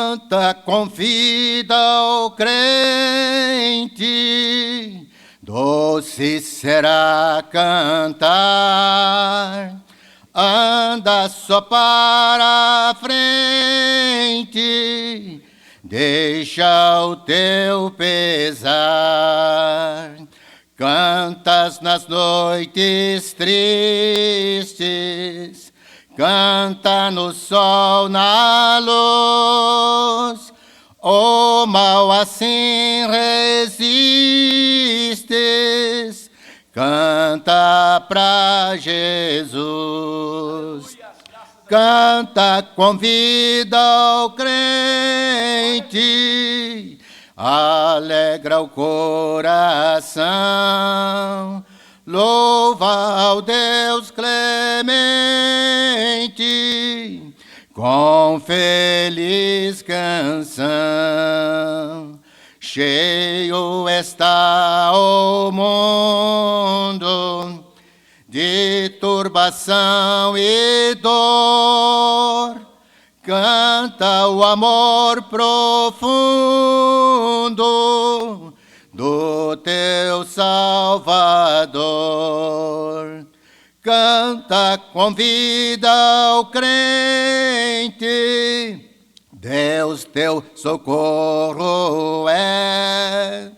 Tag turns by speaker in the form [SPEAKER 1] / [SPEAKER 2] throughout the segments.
[SPEAKER 1] Canta com vida o crente, doce será cantar. Anda só para a frente, deixa o teu pesar. Cantas nas noites tristes, canta no sol, na luz. O mal assim resistes, canta pra Jesus. Canta com vida o crente, alegra o coração. Louva ao Deus clemente, com feliz canção. Cheio está o mundo de turbação e dor. Canta o amor profundo do teu Salvador. Canta com vida o crente, Deus teu socorro é.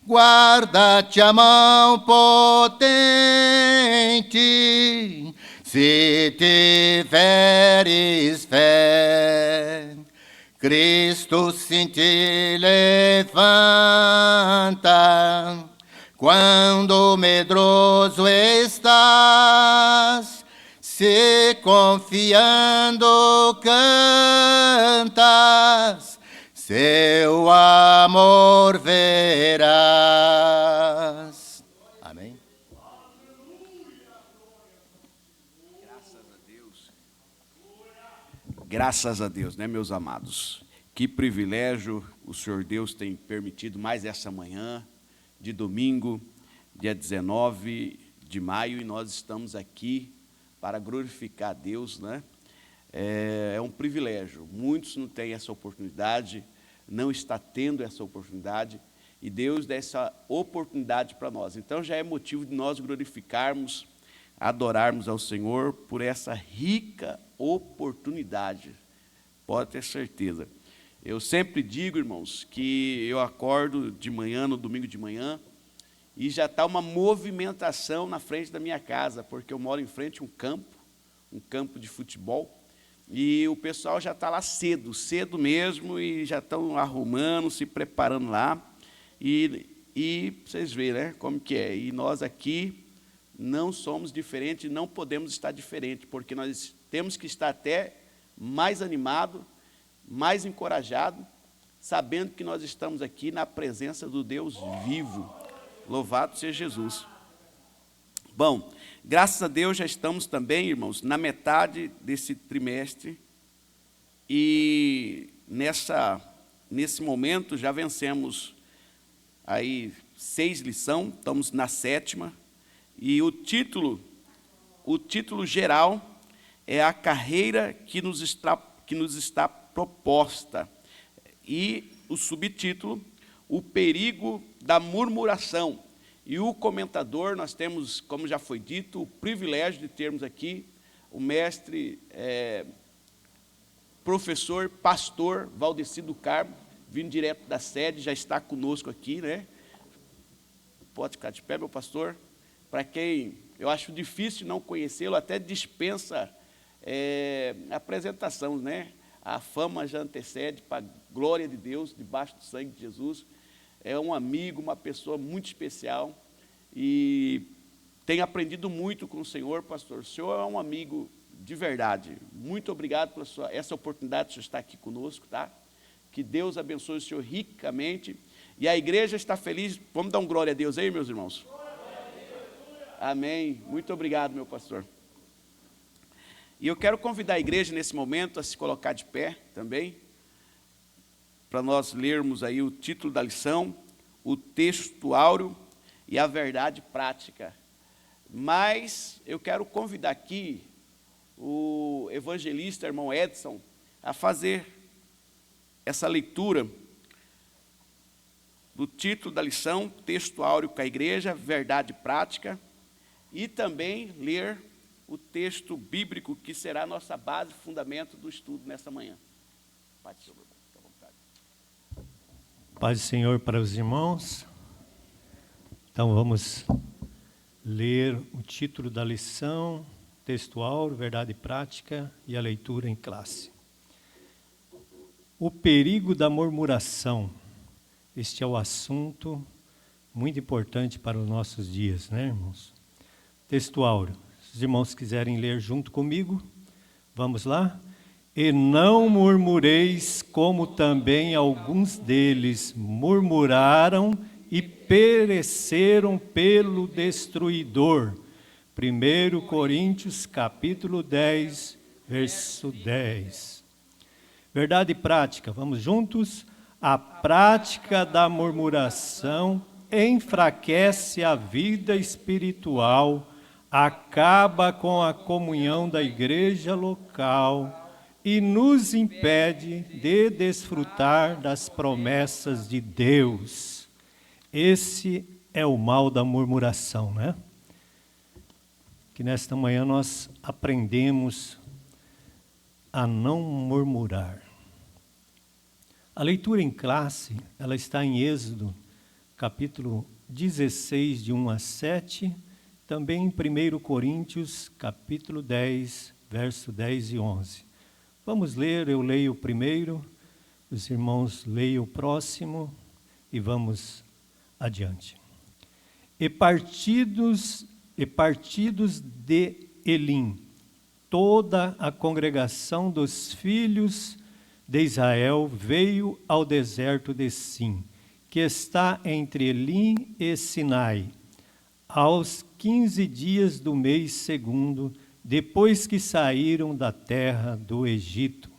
[SPEAKER 1] Guarda-te a mão potente, se tiveres fé. Cristo sim te levanta, quando medroso estás, se confiando cantas, seu amor verás. Amém.
[SPEAKER 2] Graças a Deus, né, meus amados? Que privilégio o Senhor Deus tem permitido mais essa manhã de domingo, dia 19 de maio, e nós estamos aqui para glorificar a Deus, né? É um privilégio. Muitos não têm essa oportunidade, não está tendo essa oportunidade, e Deus dá essa oportunidade para nós. Então já é motivo de nós glorificarmos, adorarmos ao Senhor por essa rica oportunidade. Pode ter certeza. Eu sempre digo, irmãos, que eu acordo de manhã, no domingo de manhã, e já está uma movimentação na frente da minha casa, porque eu moro em frente a um campo de futebol, e o pessoal já está lá cedo mesmo, e já estão arrumando, se preparando lá, e vocês veem, né, como que é. E nós aqui não somos diferentes, não podemos estar diferentes, porque nós temos que estar até mais animado, mais encorajado, sabendo que nós estamos aqui na presença do Deus vivo. Louvado seja Jesus. Bom, graças a Deus já estamos também, irmãos, na metade desse trimestre, e nesse momento já vencemos aí 6 lições, estamos na 7ª, e o título geral é a carreira que nos está proposta, e o subtítulo, o perigo da murmuração. E o comentador, nós temos, como já foi dito, o privilégio de termos aqui o mestre, professor, pastor Valdeci do Carmo, vindo direto da sede, já está conosco aqui, né? Pode ficar de pé, meu pastor. Para quem eu acho difícil não conhecê-lo, até dispensa apresentação, né? A fama já antecede, para a glória de Deus, debaixo do sangue de Jesus. É um amigo, uma pessoa muito especial, e tem aprendido muito com o Senhor, pastor. O senhor é um amigo de verdade. Muito obrigado por essa oportunidade de o senhor estar aqui conosco, tá? Que Deus abençoe o senhor ricamente. E a igreja está feliz. Vamos dar um glória a Deus aí, meus irmãos? Amém. Muito obrigado, meu pastor. E eu quero convidar a igreja nesse momento a se colocar de pé também, para nós lermos aí o título da lição, o texto áureo e a verdade prática. Mas eu quero convidar aqui o evangelista, irmão Edson, a fazer essa leitura do título da lição, texto áureo com a igreja, verdade prática, e também ler o texto bíblico que será a nossa base, fundamento do estudo nessa manhã. Pai do Senhor, fica à vontade.
[SPEAKER 3] Paz do Senhor para os irmãos. Então vamos ler o título da lição, texto áureo, verdade prática e a leitura em classe. O perigo da murmuração. Este é o assunto muito importante para os nossos dias, né, irmãos? Texto áureo. Se os irmãos quiserem ler junto comigo, vamos lá? E não murmureis, como também alguns deles murmuraram e pereceram pelo destruidor. 1 Coríntios, capítulo 10, verso 10. Verdade prática, vamos juntos? A prática da murmuração enfraquece a vida espiritual, acaba com a comunhão da igreja local e nos impede de desfrutar das promessas de Deus. Esse é o mal da murmuração, né? Que nesta manhã nós aprendemos a não murmurar. A leitura em classe, ela está em Êxodo, capítulo 16, de 1 a 7, também em 1 Coríntios, capítulo 10, verso 10 e 11. Vamos ler, eu leio o primeiro, os irmãos leiam o próximo e vamos adiante. E partidos de Elim, toda a congregação dos filhos de Israel veio ao deserto de Sim, que está entre Elim e Sinai, aos 15 dias do mês segundo, depois que saíram da terra do Egito.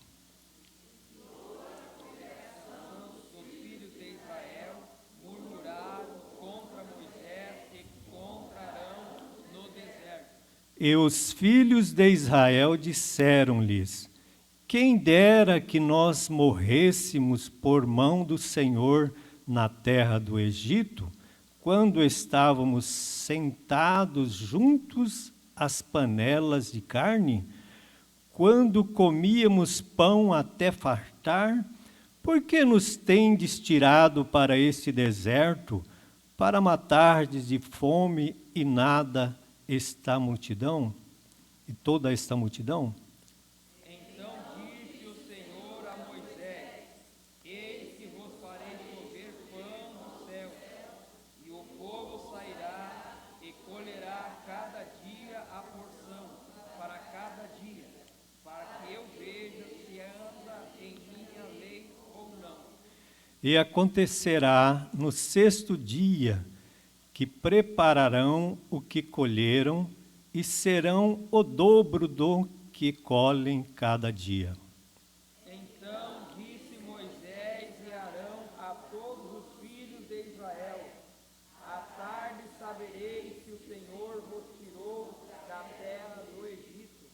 [SPEAKER 4] Os filhos de Israel murmuraram contra Moisés e contra Arão no deserto.
[SPEAKER 3] E os filhos de Israel disseram-lhes: quem dera que nós morrêssemos por mão do Senhor na terra do Egito, quando estávamos sentados juntos às panelas de carne, quando comíamos pão até fartar, por que nos tendes tirado para este deserto, para matardes de fome e nada esta multidão? E toda esta multidão? E acontecerá no 6º dia que prepararão o que colheram e serão o dobro do que colhem cada dia.
[SPEAKER 4] Então disse Moisés e Arão a todos os filhos de Israel: à tarde sabereis que o Senhor vos tirou da terra do Egito.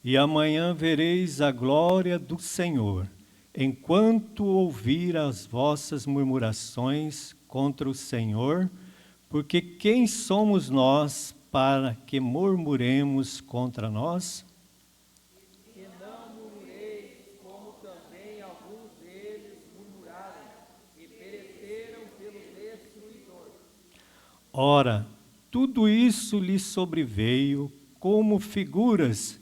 [SPEAKER 3] E amanhã vereis a glória do Senhor, enquanto ouvir as vossas murmurações contra o Senhor, porque quem somos nós para que murmuremos contra nós?
[SPEAKER 4] E não murmureis, como também alguns deles murmuraram, e pereceram pelo destruidor.
[SPEAKER 3] Ora, tudo isso lhes sobreveio como figuras,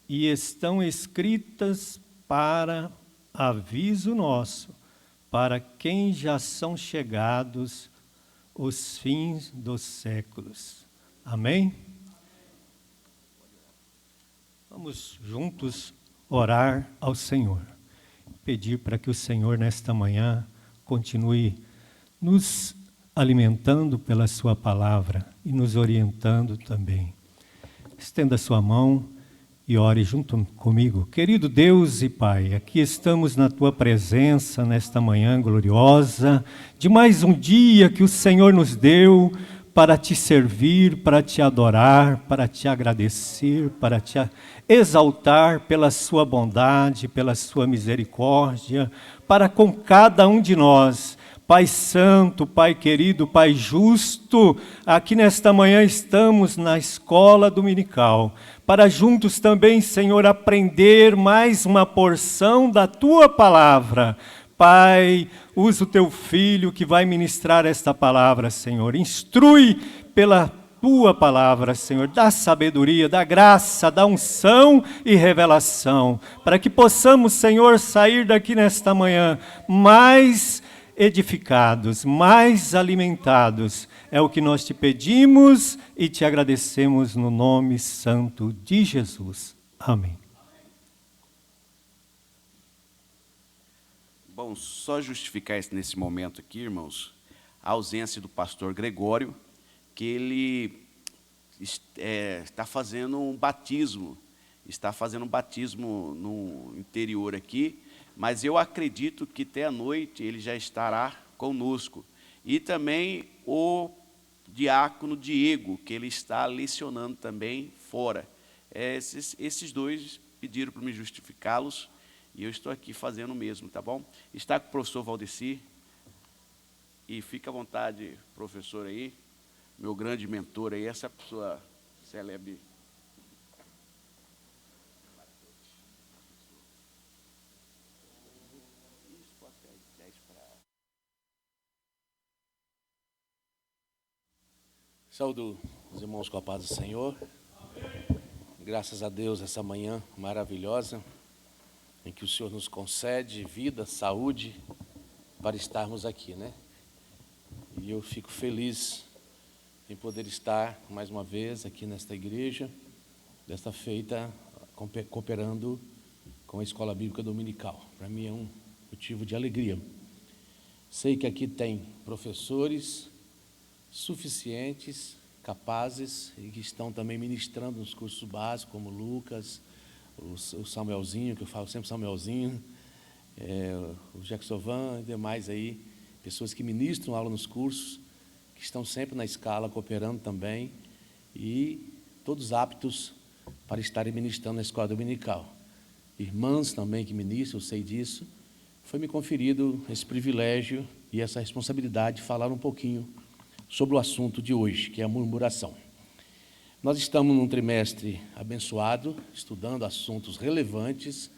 [SPEAKER 3] e estão escritas para aviso nosso, para quem já são chegados os fins dos séculos. Amém? Vamos juntos orar ao Senhor, pedir para que o Senhor nesta manhã continue nos alimentando pela sua palavra e nos orientando também. Estenda a sua mão e ore junto comigo. Querido Deus e Pai, aqui estamos na Tua presença nesta manhã gloriosa, de mais um dia que o Senhor nos deu para te servir, para te adorar, para te agradecer, para te exaltar pela sua bondade, pela sua misericórdia, para com cada um de nós. Pai santo, Pai querido, Pai justo, aqui nesta manhã estamos na escola dominical, para juntos também, Senhor, aprender mais uma porção da Tua palavra. Pai, usa o Teu Filho que vai ministrar esta palavra, Senhor. Instrui pela Tua palavra, Senhor. Dá sabedoria, dá graça, dá unção e revelação, para que possamos, Senhor, sair daqui nesta manhã mais edificados, mais alimentados. É o que nós te pedimos e te agradecemos no nome santo de Jesus. Amém.
[SPEAKER 2] Bom, só justificar nesse momento aqui, irmãos, a ausência do pastor Gregório, que ele está fazendo um batismo no interior aqui, mas eu acredito que até a noite ele já estará conosco. E também o diácono Diego, que ele está lecionando também fora. Esses dois pediram para me justificá-los, e eu estou aqui fazendo o mesmo, tá bom? Está com o professor Valdeci, e fica à vontade, professor aí, meu grande mentor aí, essa pessoa celebre.
[SPEAKER 5] Saúdo os irmãos com a paz do Senhor. Graças a Deus, essa manhã maravilhosa, em que o Senhor nos concede vida, saúde, para estarmos aqui, né? E eu fico feliz em poder estar mais uma vez aqui nesta igreja, desta feita, cooperando com a Escola Bíblica Dominical. Para mim é um motivo de alegria. Sei que aqui tem professores suficientes, capazes, e que estão também ministrando nos cursos básicos, como Lucas, o Samuelzinho, que eu falo sempre Samuelzinho, o Jackson Van e demais aí, pessoas que ministram aula nos cursos, que estão sempre na escala, cooperando também, e todos aptos para estarem ministrando na escola dominical. Irmãs também que ministram, eu sei disso. Foi-me conferido esse privilégio e essa responsabilidade de falar um pouquinho sobre o assunto de hoje, que é a murmuração. Nós estamos num trimestre abençoado, estudando assuntos relevantes,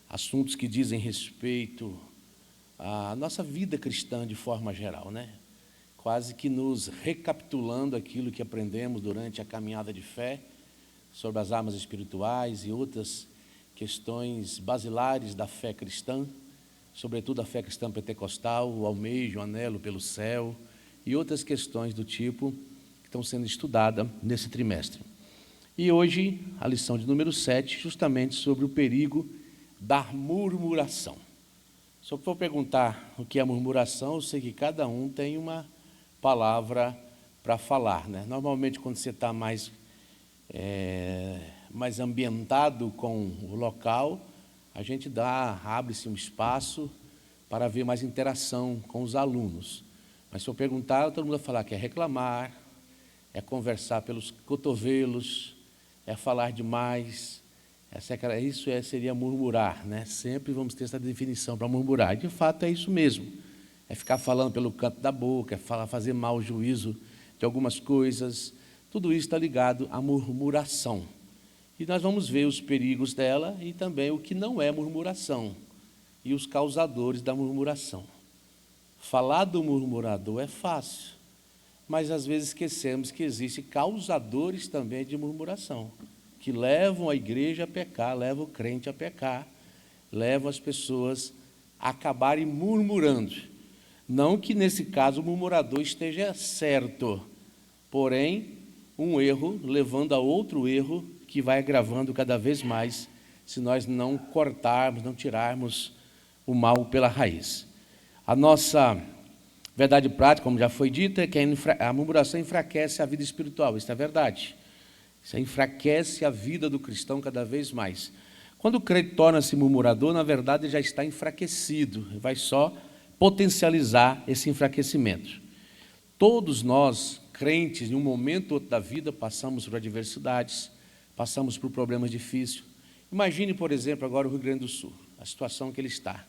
[SPEAKER 5] assuntos que dizem respeito à nossa vida cristã de forma geral, né? Quase que nos recapitulando aquilo que aprendemos durante a caminhada de fé, sobre as armas espirituais e outras questões basilares da fé cristã, sobretudo a fé cristã pentecostal, o almejo, o anelo pelo céu, e outras questões do tipo que estão sendo estudadas nesse trimestre. E hoje, a lição de número 7, justamente sobre o perigo da murmuração. Só que vou perguntar o que é murmuração, eu sei que cada um tem uma palavra para falar, né? Normalmente, quando você está mais ambientado com o local, a gente abre-se um espaço para haver mais interação com os alunos. Mas se eu perguntar, todo mundo vai falar que é reclamar, é conversar pelos cotovelos, é falar demais. Isso seria murmurar, né? Sempre vamos ter essa definição para murmurar. E, de fato, é isso mesmo. É ficar falando pelo canto da boca, é fazer mau juízo de algumas coisas. Tudo isso está ligado à murmuração. E nós vamos ver os perigos dela e também o que não é murmuração e os causadores da murmuração. Falar do murmurador é fácil, mas às vezes esquecemos que existem causadores também de murmuração, que levam a igreja a pecar, levam o crente a pecar, levam as pessoas a acabarem murmurando. Não que nesse caso o murmurador esteja certo, porém um erro levando a outro erro que vai agravando cada vez mais se nós não cortarmos, não tirarmos o mal pela raiz. A nossa verdade prática, como já foi dito, é que a murmuração enfraquece a vida espiritual. Isso é verdade. Isso enfraquece a vida do cristão cada vez mais. Quando o crente torna-se murmurador, na verdade, já está enfraquecido. Vai só potencializar esse enfraquecimento. Todos nós crentes, em um momento ou outro da vida, passamos por adversidades, passamos por problemas difíceis. Imagine, por exemplo, agora o Rio Grande do Sul, a situação que ele está.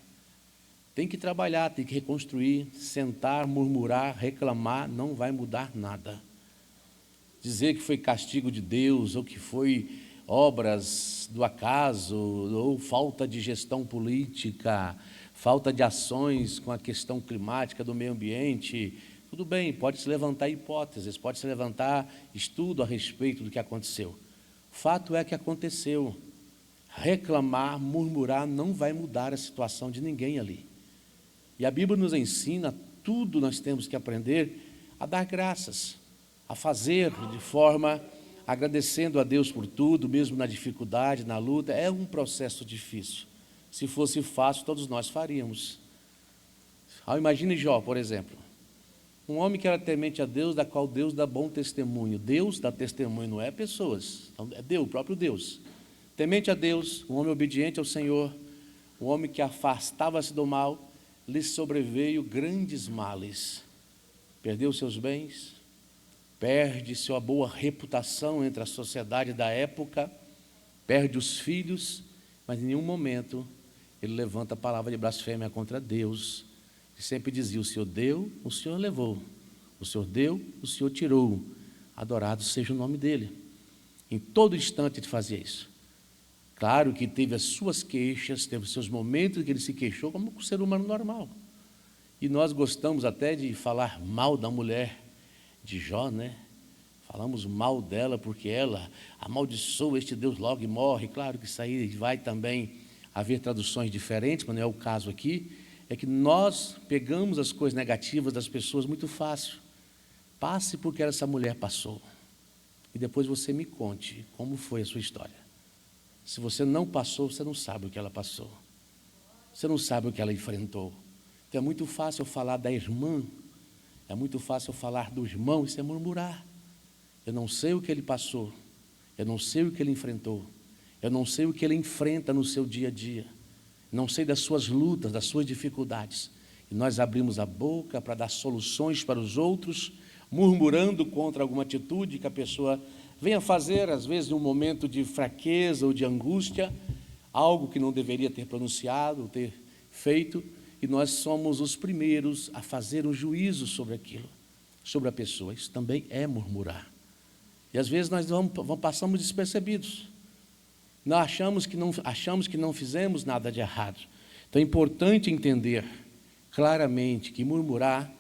[SPEAKER 5] Tem que trabalhar, tem que reconstruir, sentar, murmurar, reclamar, não vai mudar nada. Dizer que foi castigo de Deus, ou que foi obras do acaso, ou falta de gestão política, falta de ações com a questão climática do meio ambiente, tudo bem, pode-se levantar hipóteses, pode-se levantar estudo a respeito do que aconteceu. O fato é que aconteceu. Reclamar, murmurar, não vai mudar a situação de ninguém ali. E a Bíblia nos ensina, tudo nós temos que aprender a dar graças, a fazer de forma agradecendo a Deus por tudo, mesmo na dificuldade, na luta. É um processo difícil. Se fosse fácil, todos nós faríamos. Imagine Jó, por exemplo. Um homem que era temente a Deus, da qual Deus dá bom testemunho. Deus dá testemunho, não é pessoas. Então, é Deus, o próprio Deus. Temente a Deus, um homem obediente ao Senhor, um homem que afastava-se do mal, lhe sobreveio grandes males. Perdeu seus bens, perde sua boa reputação entre a sociedade da época, perde os filhos, mas em nenhum momento ele levanta a palavra de blasfêmia contra Deus. Ele sempre dizia: o Senhor deu, o Senhor levou, o Senhor deu, o Senhor tirou, adorado seja o nome dele. Em todo instante ele fazia isso. Claro que teve as suas queixas, teve os seus momentos em que ele se queixou como um ser humano normal. E nós gostamos até de falar mal da mulher de Jó, né? Falamos mal dela porque ela amaldiçoa este Deus logo e morre. Claro que isso aí vai também haver traduções diferentes, mas não é o caso aqui. É que nós pegamos as coisas negativas das pessoas muito fácil. Passe por que essa mulher passou. E depois você me conte como foi a sua história. Se você não passou, você não sabe o que ela passou. Você não sabe o que ela enfrentou. Então é muito fácil eu falar da irmã, é muito fácil eu falar do irmão, isso é murmurar. Eu não sei o que ele passou, eu não sei o que ele enfrentou, eu não sei o que ele enfrenta no seu dia a dia, não sei das suas lutas, das suas dificuldades. E nós abrimos a boca para dar soluções para os outros, murmurando contra alguma atitude que a pessoa venha fazer, às vezes, em um momento de fraqueza ou de angústia, algo que não deveria ter pronunciado, ter feito, e nós somos os primeiros a fazer um juízo sobre aquilo, sobre a pessoa. Isso também é murmurar. E às vezes nós passamos despercebidos. Nós achamos que não fizemos nada de errado. Então é importante entender claramente que murmurar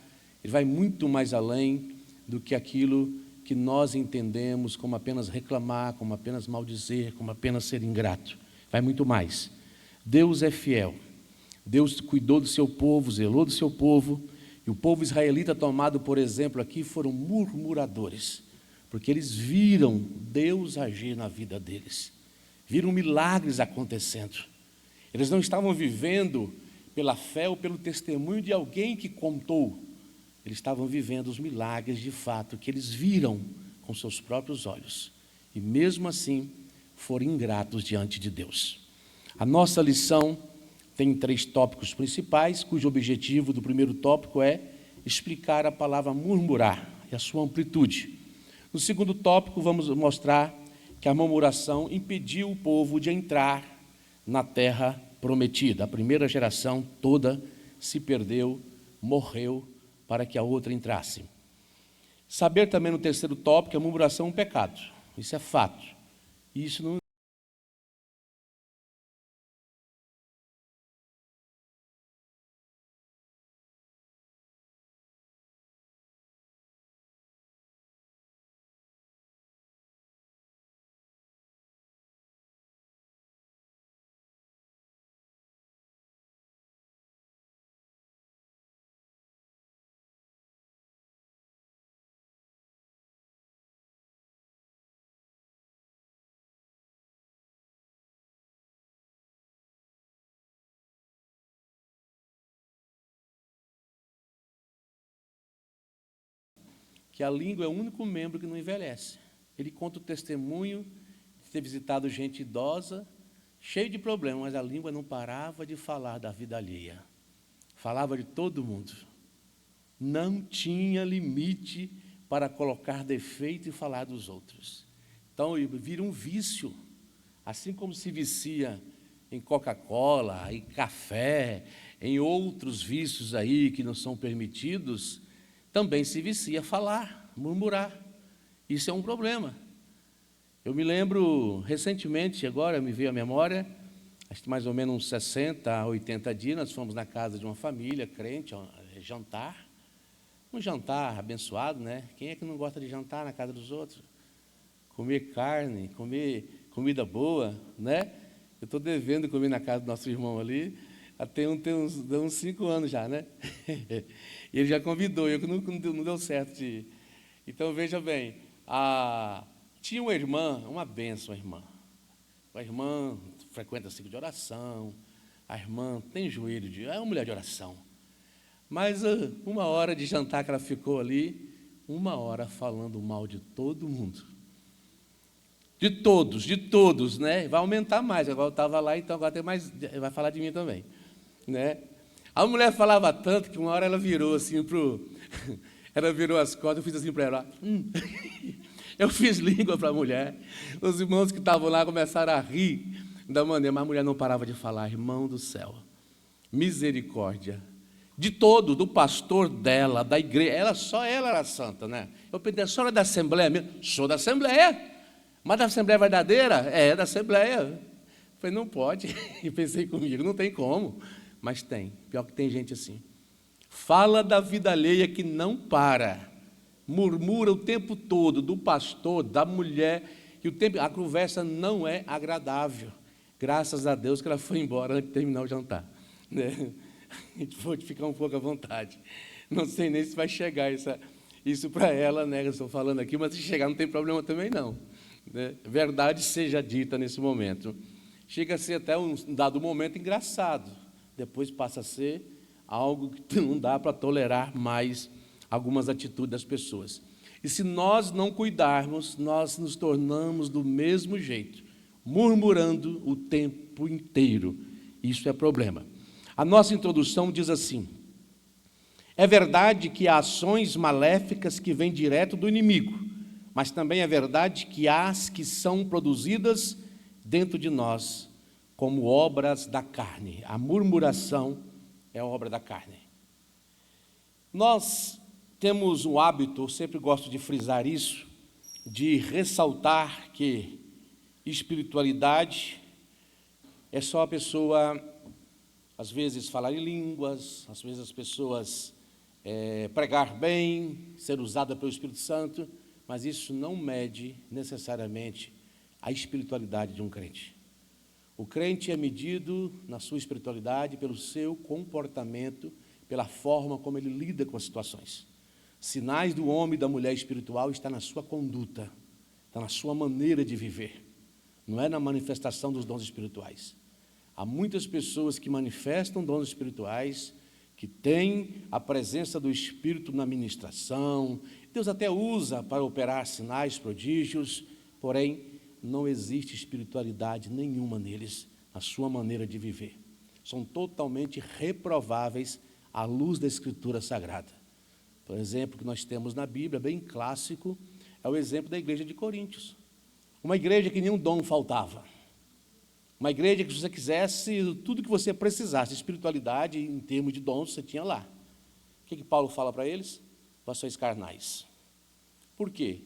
[SPEAKER 5] ele vai muito mais além do que aquilo que nós entendemos como apenas reclamar, como apenas maldizer, como apenas ser ingrato. Vai muito mais. Deus é fiel. Deus cuidou do seu povo, zelou do seu povo, e o povo israelita tomado, por exemplo, aqui, foram murmuradores, porque eles viram Deus agir na vida deles, viram milagres acontecendo. Eles não estavam vivendo pela fé ou pelo testemunho de alguém que contou, eles estavam vivendo os milagres de fato, que eles viram com seus próprios olhos, e mesmo assim foram ingratos diante de Deus. A nossa lição tem 3 tópicos principais, cujo objetivo do primeiro tópico é explicar a palavra murmurar e a sua amplitude. No segundo tópico, vamos mostrar que a murmuração impediu o povo de entrar na terra prometida. A primeira geração toda se perdeu, morreu, para que a outra entrasse. Saber também no terceiro tópico que a murmuração é um pecado. Isso é fato. Isso não que a língua é o único membro que não envelhece. Ele conta o testemunho de ter visitado gente idosa, cheio de problemas, mas a língua não parava de falar da vida alheia. Falava de todo mundo. Não tinha limite para colocar defeito e falar dos outros. Então, vira um vício, assim como se vicia em Coca-Cola, em café, em outros vícios aí que não são permitidos, também se vicia a falar, murmurar. Isso é um problema. Eu me lembro, recentemente, agora me veio à memória, acho que mais ou menos uns 60 a 80 dias, nós fomos na casa de uma família crente, jantar. Um jantar abençoado, né? Quem é que não gosta de jantar na casa dos outros? Comer carne, comer comida boa, né? Eu estou devendo comer na casa do nosso irmão ali, tem uns 5 anos já, né? E ele já convidou, eu que não deu certo de ir. Então, veja bem, tinha uma irmã, uma bênção, a irmã. A irmã frequenta ciclo de oração, a irmã tem joelho, é uma mulher de oração. Mas 1 hora de jantar que ela ficou ali, 1 hora falando mal de todo mundo. De todos, né? Vai aumentar mais, agora eu estava lá, então agora tem mais, vai falar de mim também, né? A mulher falava tanto que 1 hora ela virou assim ela virou as costas, eu fiz assim para ela, Eu fiz língua para a mulher, os irmãos que estavam lá começaram a rir da maneira, mas a mulher não parava de falar, irmão do céu, misericórdia, de todo, do pastor dela, da igreja, ela era santa, né? Eu perguntei, a senhora é da Assembleia mesmo? Sou da Assembleia, mas da Assembleia verdadeira? É da Assembleia. Eu falei, não pode, e pensei comigo, não tem como, mas tem, pior que tem gente assim, fala da vida alheia que não para, murmura o tempo todo, do pastor, da mulher, e a conversa não é agradável, graças a Deus que ela foi embora antes de terminar o jantar, né? A gente pode ficar um pouco à vontade. Não sei nem se vai chegar isso para ela, né? Eu estou falando aqui, mas se chegar não tem problema também não, né? Verdade seja dita nesse momento. Chega a ser até um dado momento engraçado, depois passa a ser algo que não dá para tolerar mais algumas atitudes das pessoas. E se nós não cuidarmos, nós nos tornamos do mesmo jeito, murmurando o tempo inteiro. Isso é problema. A nossa introdução diz assim: é verdade que há ações maléficas que vêm direto do inimigo, mas também é verdade que há as que são produzidas dentro de nós, como obras da carne. A murmuração é obra da carne. Nós temos o hábito, eu sempre gosto de frisar isso, de ressaltar que espiritualidade é só a pessoa, às vezes, falar em línguas, às vezes as pessoas pregar bem, ser usada pelo Espírito Santo, mas isso não mede necessariamente a espiritualidade de um crente. O crente é medido na sua espiritualidade pelo seu comportamento, pela forma como ele lida com as situações. Sinais do homem e da mulher espiritual está na sua conduta, está na sua maneira de viver, não é na manifestação dos dons espirituais. Há muitas pessoas que manifestam dons espirituais, que têm a presença do Espírito na ministração, Deus até usa para operar sinais, prodígios, porém, não existe espiritualidade nenhuma neles, na sua maneira de viver. São totalmente reprováveis à luz da Escritura Sagrada. Por exemplo, que nós temos na Bíblia, bem clássico, é o exemplo da igreja de Coríntios. Uma igreja que nenhum dom faltava. Uma igreja que, se você quisesse, tudo que você precisasse, espiritualidade, em termos de dons, você tinha lá. O que Paulo fala para eles? Passões carnais. Por quê?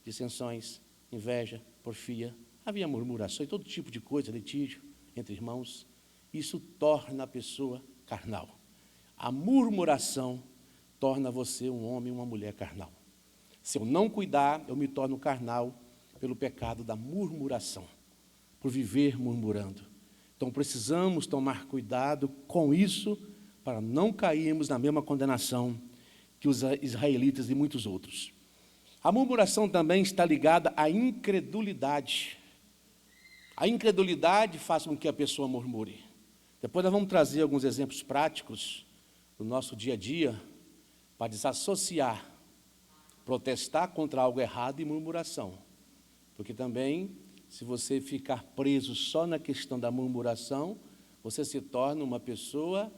[SPEAKER 5] Dissensões, inveja, porfia, havia murmurações, todo tipo de coisa, litígio entre irmãos. Isso torna a pessoa carnal. A murmuração torna você um homem e uma mulher carnal. Se eu não cuidar, eu me torno carnal pelo pecado da murmuração, por viver murmurando. Então precisamos tomar cuidado com isso para não cairmos na mesma condenação que os israelitas e muitos outros. A murmuração também está ligada à incredulidade. A incredulidade faz com que a pessoa murmure. Depois nós vamos trazer alguns exemplos práticos do nosso dia a dia para desassociar, protestar contra algo errado e murmuração. Porque também, se você ficar preso só na questão da murmuração, você se torna uma pessoa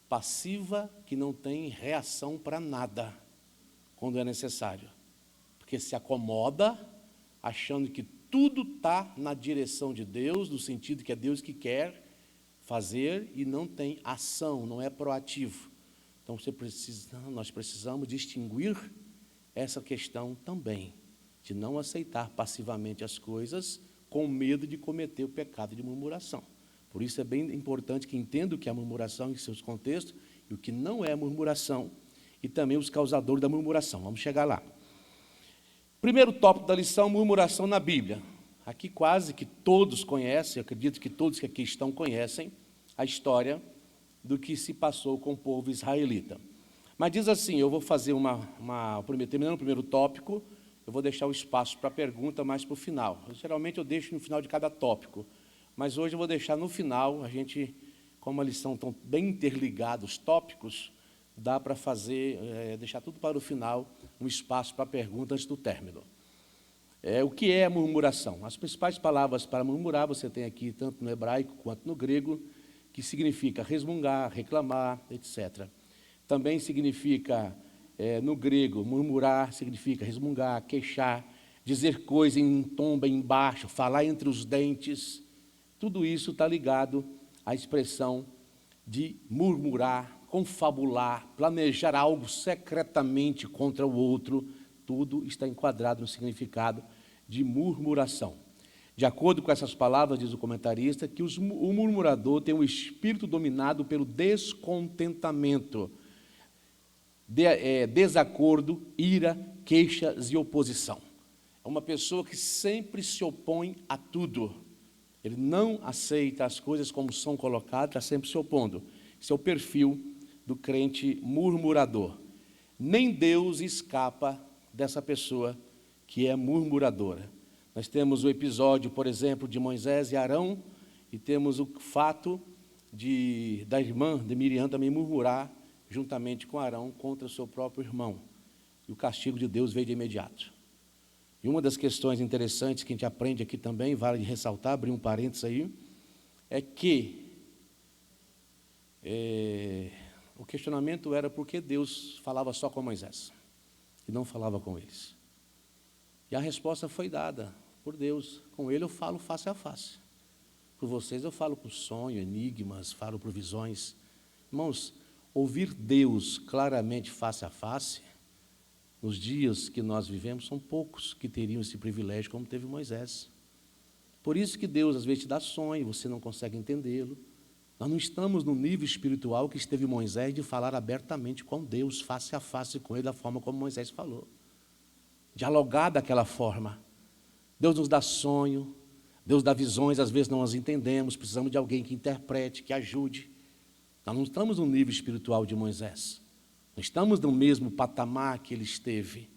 [SPEAKER 5] passiva que não tem reação para nada, quando é necessário. porque se acomoda, achando que tudo está na direção de Deus, no sentido que é Deus que quer fazer e não tem ação, não é proativo. Então nós precisamos distinguir essa questão também, de não aceitar passivamente as coisas com medo de cometer o pecado de murmuração. Por isso é bem importante que entenda o que é a murmuração em seus contextos e o que não é murmuração, e também os causadores da murmuração. Vamos chegar lá. Primeiro tópico da lição, murmuração na Bíblia. Aqui quase que todos conhecem, acredito que todos que aqui estão conhecem a história do que se passou com o povo israelita. Mas diz assim, eu vou fazer terminando o primeiro tópico, eu vou deixar o espaço para pergunta mais para o final. Geralmente eu deixo no final de cada tópico, mas hoje eu vou deixar no final, a gente, como a lição estão bem interligados os tópicos, dá para deixar tudo para o final, um espaço para pergunta antes do término. O que é murmuração? As principais palavras para murmurar, você tem aqui, tanto no hebraico quanto no grego, que significa resmungar, reclamar, etc. Também significa, no grego, murmurar, significa resmungar, queixar, dizer coisa em tom bem baixo, falar entre os dentes. Tudo isso está ligado à expressão de murmurar, confabular, planejar algo secretamente contra o outro. Tudo está enquadrado no significado de murmuração. De acordo com essas palavras, diz o comentarista, que o murmurador tem um espírito dominado pelo descontentamento, desacordo, ira, queixas e oposição. É uma pessoa que sempre se opõe a tudo. Ele não aceita as coisas como são colocadas, está sempre se opondo. Esse é o perfil do crente murmurador. Nem Deus escapa dessa pessoa que é murmuradora. Nós temos o episódio, por exemplo, de Moisés e Arão, e temos o fato da irmã de Miriam também murmurar, juntamente com Arão, contra o seu próprio irmão. E o castigo de Deus veio de imediato. E uma das questões interessantes que a gente aprende aqui também, vale ressaltar, abrir um parênteses aí, é que o questionamento era por que Deus falava só com Moisés e não falava com eles. E a resposta foi dada por Deus. Com ele eu falo face a face. Por vocês eu falo por sonho, enigmas, falo por visões. Irmãos, ouvir Deus claramente face a face, nos dias que nós vivemos, são poucos que teriam esse privilégio como teve Moisés. Por isso que Deus às vezes te dá sonho, você não consegue entendê-lo. Nós não estamos no nível espiritual que esteve Moisés de falar abertamente com Deus, face a face com ele, da forma como Moisés falou. Dialogar daquela forma. Deus nos dá sonho, Deus dá visões, às vezes não as entendemos, precisamos de alguém que interprete, que ajude. Nós não estamos no nível espiritual de Moisés. Não estamos no mesmo patamar que ele esteve.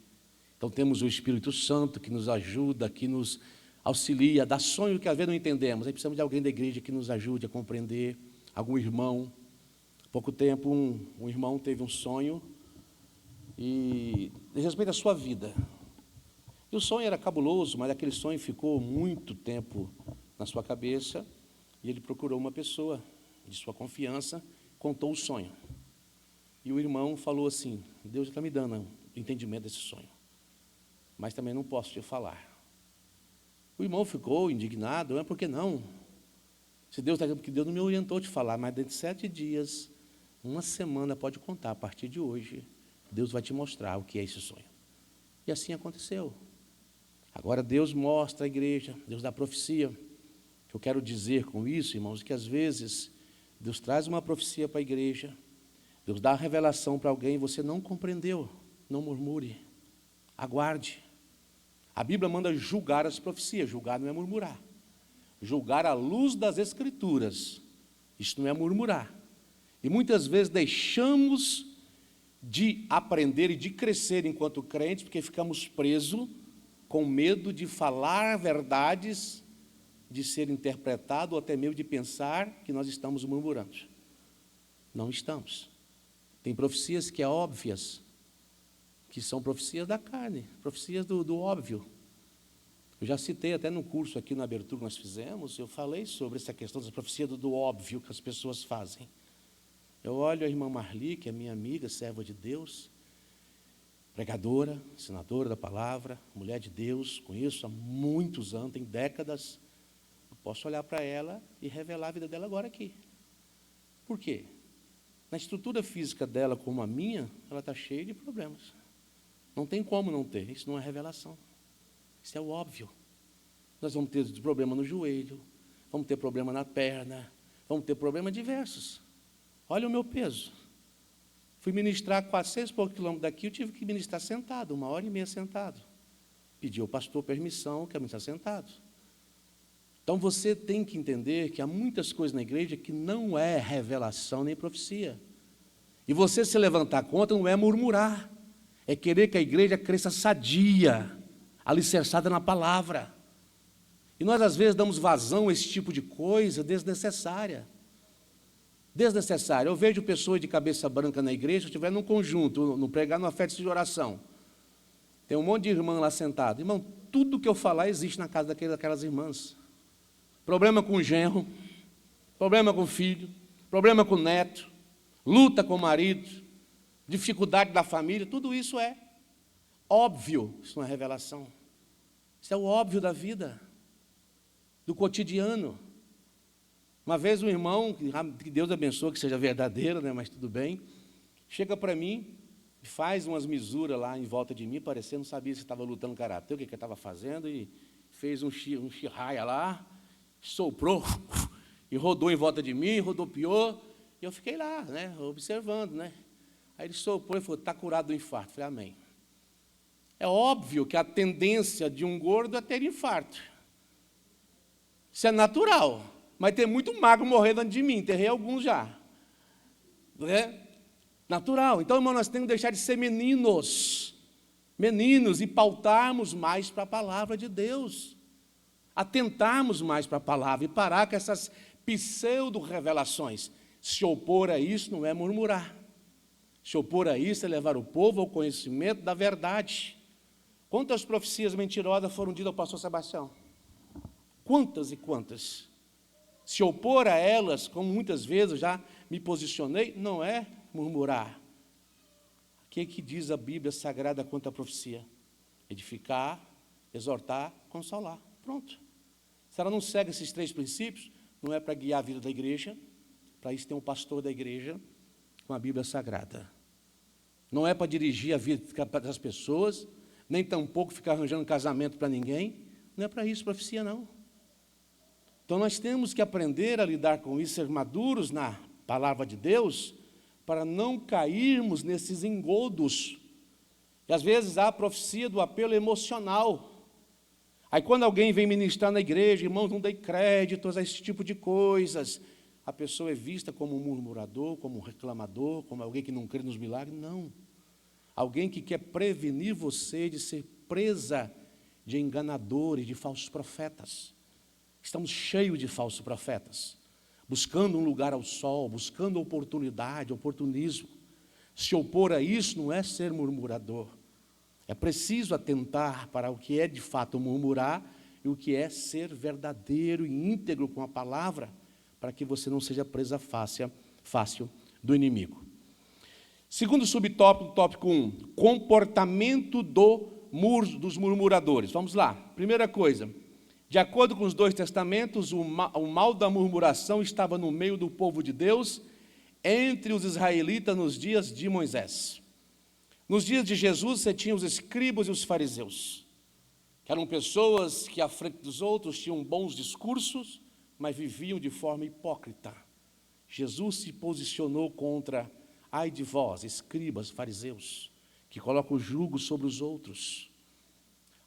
[SPEAKER 5] Então temos o Espírito Santo que nos ajuda, que nos auxilia, dá sonho que às vezes não entendemos. Aí precisamos de alguém da igreja que nos ajude a compreender, algum irmão. Há pouco tempo um irmão teve um sonho e diz respeito à sua vida. E o sonho era cabuloso, mas aquele sonho ficou muito tempo na sua cabeça, e ele procurou uma pessoa de sua confiança, contou o sonho. E o irmão falou assim, Deus está me dando o entendimento desse sonho, mas também não posso te falar. O irmão ficou indignado, por que não? Se Deus está dizendo, porque Deus não me orientou a te falar, mas dentro de 7 dias, uma semana, pode contar, a partir de hoje, Deus vai te mostrar o que é esse sonho. E assim aconteceu. Agora Deus mostra à igreja, Deus dá profecia. O que eu quero dizer com isso, irmãos, é que às vezes Deus traz uma profecia para a igreja, Deus dá a revelação para alguém e você não compreendeu, não murmure, aguarde. A Bíblia manda julgar as profecias, julgar não é murmurar. Julgar à luz das Escrituras, isso não é murmurar. E muitas vezes deixamos de aprender e de crescer enquanto crentes, porque ficamos presos com medo de falar verdades, de ser interpretado, ou até mesmo de pensar que nós estamos murmurando. Não estamos. Tem profecias que é óbvias, que são profecias da carne, profecias do óbvio. Eu já citei até no curso aqui na abertura que nós fizemos, eu falei sobre essa questão das profecias do óbvio que as pessoas fazem. Eu olho a irmã Marli, que é minha amiga, serva de Deus, pregadora, ensinadora da palavra, mulher de Deus, conheço há muitos anos, tem décadas. Eu posso olhar para ela e revelar a vida dela agora aqui. Por quê? Na estrutura física dela, como a minha, ela está cheia de problemas. Não tem como não ter, isso não é revelação. Isso é o óbvio. Nós vamos ter problema no joelho, vamos ter problema na perna, vamos ter problemas diversos. Olha o meu peso. Fui ministrar 400 e poucos quilômetros daqui, eu tive que ministrar sentado, 1h30 sentado. Pedi ao pastor permissão, quero ministrar sentado. Então você tem que entender que há muitas coisas na igreja que não é revelação nem profecia. E você se levantar contra não é murmurar, é querer que a igreja cresça sadia, alicerçada na palavra. E nós às vezes damos vazão a esse tipo de coisa desnecessária. Desnecessária. Eu vejo pessoas de cabeça branca na igreja, se eu estiver num conjunto, no pregar numa festa de oração. Tem um monte de irmã lá sentado. Irmão, tudo que eu falar existe na casa daquelas irmãs. Problema com o genro, problema com o filho, problema com o neto, luta com o marido, dificuldade da família, tudo isso é óbvio, isso não é revelação. Isso é o óbvio da vida, do cotidiano. Uma vez um irmão, que Deus abençoe, que seja verdadeiro, né, mas tudo bem, chega para mim e faz umas misuras lá em volta de mim, parecendo, não sabia se estava lutando karatê, o que ele estava fazendo, e fez um shihaya lá, soprou e rodou em volta de mim, rodopiou, e eu fiquei lá, né, observando, né. Aí ele soprou e falou, está curado do infarto. Eu falei, amém. É óbvio que a tendência de um gordo é ter infarto. Isso é natural, mas tem muito magro morrendo antes de mim, enterrei alguns já. É natural. Então, irmão, nós temos que deixar de ser meninos, e pautarmos mais para a palavra de Deus. Atentarmos mais para a palavra e parar com essas pseudo-revelações. Se opor a isso não é murmurar. Se opor a isso é levar o povo ao conhecimento da verdade. Quantas profecias mentirosas foram ditas ao pastor Sebastião? Quantas e quantas? Se opor a elas, como muitas vezes já me posicionei, não é murmurar. O que é que diz a Bíblia Sagrada quanto à profecia? Edificar, exortar, consolar. Pronto. Se ela não segue esses 3 princípios, não é para guiar a vida da igreja, para isso tem um pastor da igreja com a Bíblia Sagrada. Não é para dirigir a vida das pessoas, nem tampouco ficar arranjando casamento para ninguém. Não é para isso profecia, não. Então nós temos que aprender a lidar com isso, ser maduros na palavra de Deus, para não cairmos nesses engodos. E às vezes há a profecia do apelo emocional. Aí quando alguém vem ministrar na igreja, irmãos, não dê créditos a esse tipo de coisas. A pessoa é vista como um murmurador, como um reclamador, como alguém que não crê nos milagres. Não. Alguém que quer prevenir você de ser presa de enganadores, de falsos profetas. Estamos cheios de falsos profetas, buscando um lugar ao sol, buscando oportunidade, oportunismo. Se opor a isso não é ser murmurador. É preciso atentar para o que é de fato murmurar e o que é ser verdadeiro e íntegro com a palavra, para que você não seja presa fácil do inimigo. Segundo subtópico, tópico 1, comportamento dos murmuradores. Vamos lá. Primeira coisa, de acordo com os 2 testamentos, o mal da murmuração estava no meio do povo de Deus, entre os israelitas nos dias de Moisés. Nos dias de Jesus, você tinha os escribas e os fariseus, que eram pessoas que, à frente dos outros, tinham bons discursos, mas viviam de forma hipócrita. Jesus se posicionou contra, ai de vós, escribas, fariseus, que colocam o jugo sobre os outros.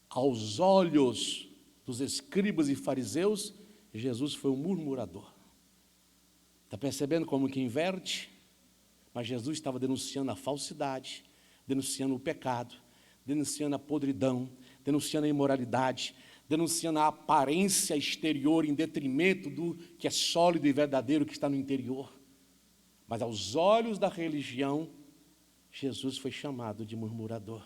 [SPEAKER 5] Aos olhos dos escribas e fariseus, Jesus foi um murmurador. Está percebendo como que inverte? Mas Jesus estava denunciando a falsidade, denunciando o pecado, denunciando a podridão, denunciando a imoralidade, denunciando a aparência exterior em detrimento do que é sólido e verdadeiro que está no interior. Mas aos olhos da religião, Jesus foi chamado de murmurador.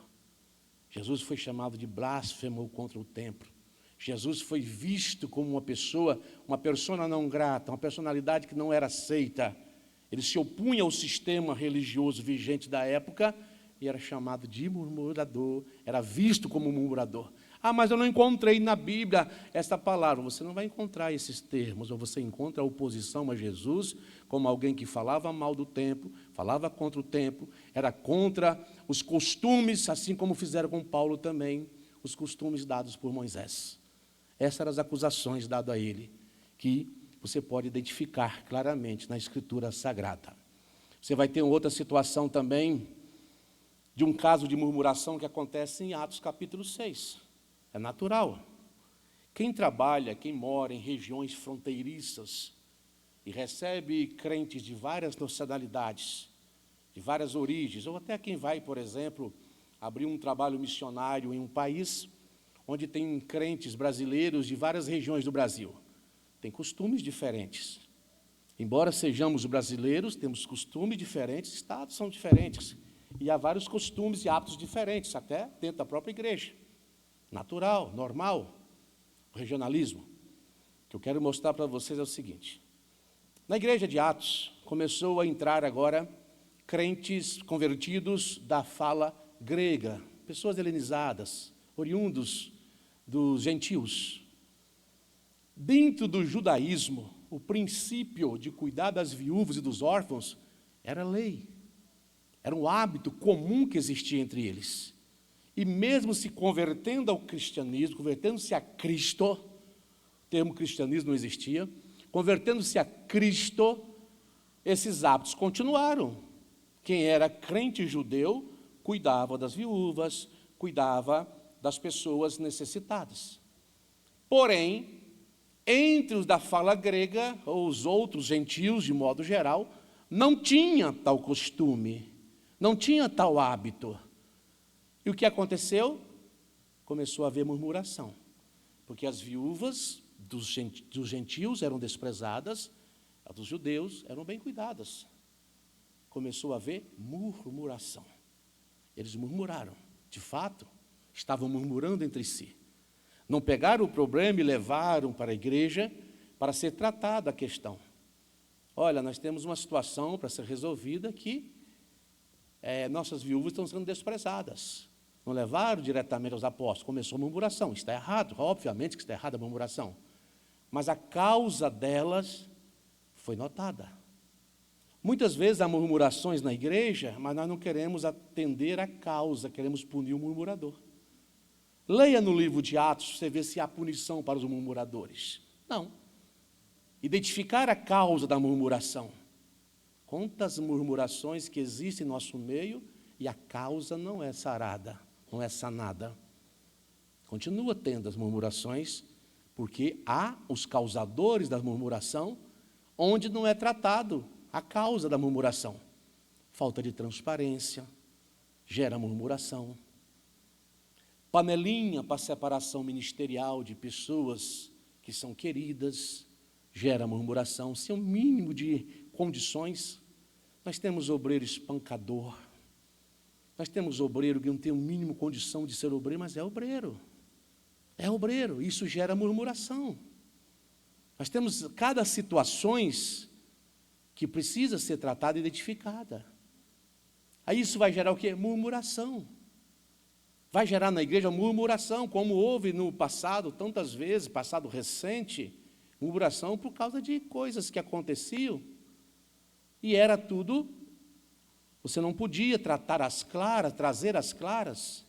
[SPEAKER 5] Jesus foi chamado de blasfemo contra o templo. Jesus foi visto como uma persona não grata, uma personalidade que não era aceita. Ele se opunha ao sistema religioso vigente da época, e era chamado de murmurador, era visto como murmurador. Ah, mas eu não encontrei na Bíblia essa palavra. Você não vai encontrar esses termos, ou você encontra a oposição a Jesus como alguém que falava mal do templo, falava contra o templo, era contra os costumes, assim como fizeram com Paulo também, os costumes dados por Moisés. Essas eram as acusações dadas a ele, que você pode identificar claramente na Escritura Sagrada. Você vai ter outra situação também, de um caso de murmuração que acontece em Atos capítulo 6. É natural. Quem trabalha, quem mora em regiões fronteiriças e recebe crentes de várias nacionalidades, de várias origens, ou até quem vai, por exemplo, abrir um trabalho missionário em um país onde tem crentes brasileiros de várias regiões do Brasil, tem costumes diferentes. Embora sejamos brasileiros, temos costumes diferentes, estados são diferentes, e há vários costumes e hábitos diferentes, até dentro da própria igreja. Natural, normal, o regionalismo. O que eu quero mostrar para vocês é o seguinte. Na igreja de Atos, começou a entrar agora crentes convertidos da fala grega, pessoas helenizadas, oriundos dos gentios. Dentro do judaísmo, o princípio de cuidar das viúvas e dos órfãos era lei, era um hábito comum que existia entre eles. E mesmo se convertendo ao cristianismo, convertendo-se a Cristo, o termo cristianismo não existia, convertendo-se a Cristo, esses hábitos continuaram. Quem era crente judeu cuidava das viúvas, cuidava das pessoas necessitadas. Porém, entre os da fala grega, ou os outros gentios, de modo geral, não tinha tal costume, não tinha tal hábito. E o que aconteceu? Começou a haver murmuração, porque as viúvas dos gentios eram desprezadas, as dos judeus eram bem cuidadas. Começou a haver murmuração. Eles murmuraram, de fato, estavam murmurando entre si. Não pegaram o problema e levaram para a igreja para ser tratada a questão. Olha, nós temos uma situação para ser resolvida que nossas viúvas estão sendo desprezadas. Não levaram diretamente aos apóstolos, começou a murmuração. Está errado, obviamente que está errada a murmuração. Mas a causa delas foi notada. Muitas vezes há murmurações na igreja, mas nós não queremos atender a causa, queremos punir o murmurador. Leia no livro de Atos, você vê se há punição para os murmuradores. Não. Identificar a causa da murmuração. Quantas murmurações que existem em nosso meio e a causa não é sarada, não é sanada. Continua tendo as murmurações, porque há os causadores da murmuração, onde não é tratado a causa da murmuração. Falta de transparência, gera murmuração. Panelinha para separação ministerial de pessoas que são queridas, gera murmuração, sem o mínimo de condições. Nós temos obreiro espancador, nós temos obreiro que não tem o mínimo condição de ser obreiro, mas é obreiro, isso gera murmuração. Nós temos cada situações que precisa ser tratada e identificada. Aí isso vai gerar o quê? Murmuração. Vai gerar na igreja murmuração, como houve no passado, tantas vezes, passado recente, murmuração por causa de coisas que aconteciam, e era tudo, você não podia tratar as claras, trazer as claras.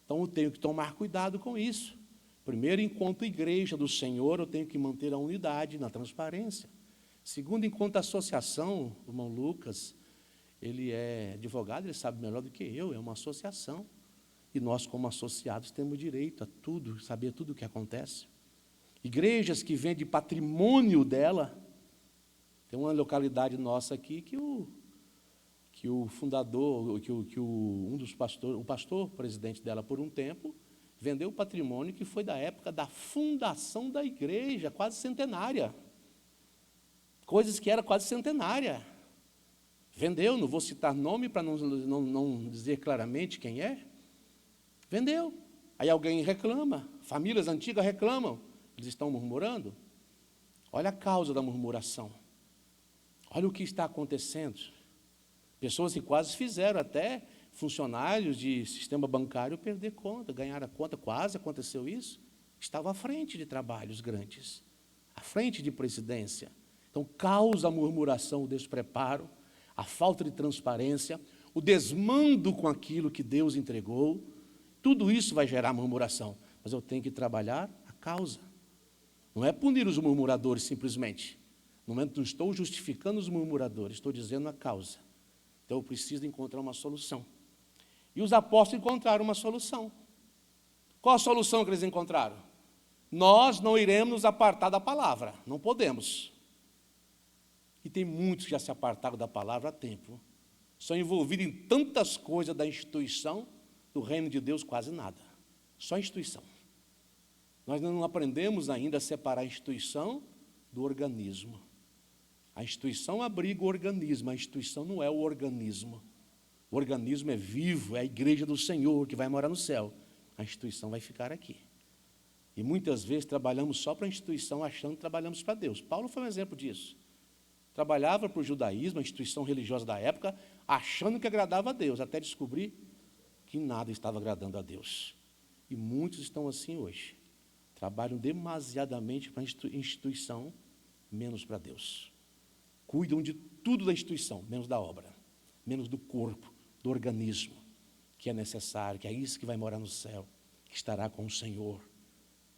[SPEAKER 5] Então eu tenho que tomar cuidado com isso. Primeiro, enquanto igreja do Senhor, eu tenho que manter a unidade na transparência. Segundo, enquanto associação, o irmão Lucas, ele é advogado, ele sabe melhor do que eu, é uma associação. E nós, como associados, temos direito a tudo, saber tudo o que acontece. Igrejas que vendem patrimônio dela. Tem uma localidade nossa aqui que o fundador, um dos pastores, o pastor presidente dela por um tempo, vendeu o patrimônio que foi da época da fundação da igreja, quase centenária. Coisas que eram quase centenária. Vendeu, não vou citar nome para não dizer claramente quem é. Vendeu. Aí alguém reclama, famílias antigas reclamam, eles estão murmurando. Olha a causa da murmuração. Olha o que está acontecendo. Pessoas que quase fizeram até funcionários de sistema bancário perder conta, ganhar a conta, quase aconteceu isso. Estava à frente de trabalhos grandes, à frente de presidência. Então, causa a murmuração, o despreparo, a falta de transparência, o desmando com aquilo que Deus entregou. Tudo isso vai gerar murmuração. Mas eu tenho que trabalhar a causa. Não é punir os murmuradores simplesmente. No momento não estou justificando os murmuradores, estou dizendo a causa. Então eu preciso encontrar uma solução. E os apóstolos encontraram uma solução. Qual a solução que eles encontraram? Nós não iremos nos apartar da palavra, não podemos. E tem muitos que já se apartaram da palavra há tempo. São envolvidos em tantas coisas da instituição, do reino de Deus quase nada. Só instituição. Nós não aprendemos ainda a separar a instituição do organismo. A instituição abriga o organismo, a instituição não é o organismo. O organismo é vivo, é a igreja do Senhor que vai morar no céu. A instituição vai ficar aqui. E muitas vezes trabalhamos só para a instituição, achando que trabalhamos para Deus. Paulo foi um exemplo disso. Trabalhava para o judaísmo, a instituição religiosa da época, achando que agradava a Deus, até descobrir que nada estava agradando a Deus. E muitos estão assim hoje. Trabalham demasiadamente para a instituição, menos para Deus. Cuidam de tudo da instituição, menos da obra, menos do corpo, do organismo, que é necessário, que é isso que vai morar no céu, que estará com o Senhor,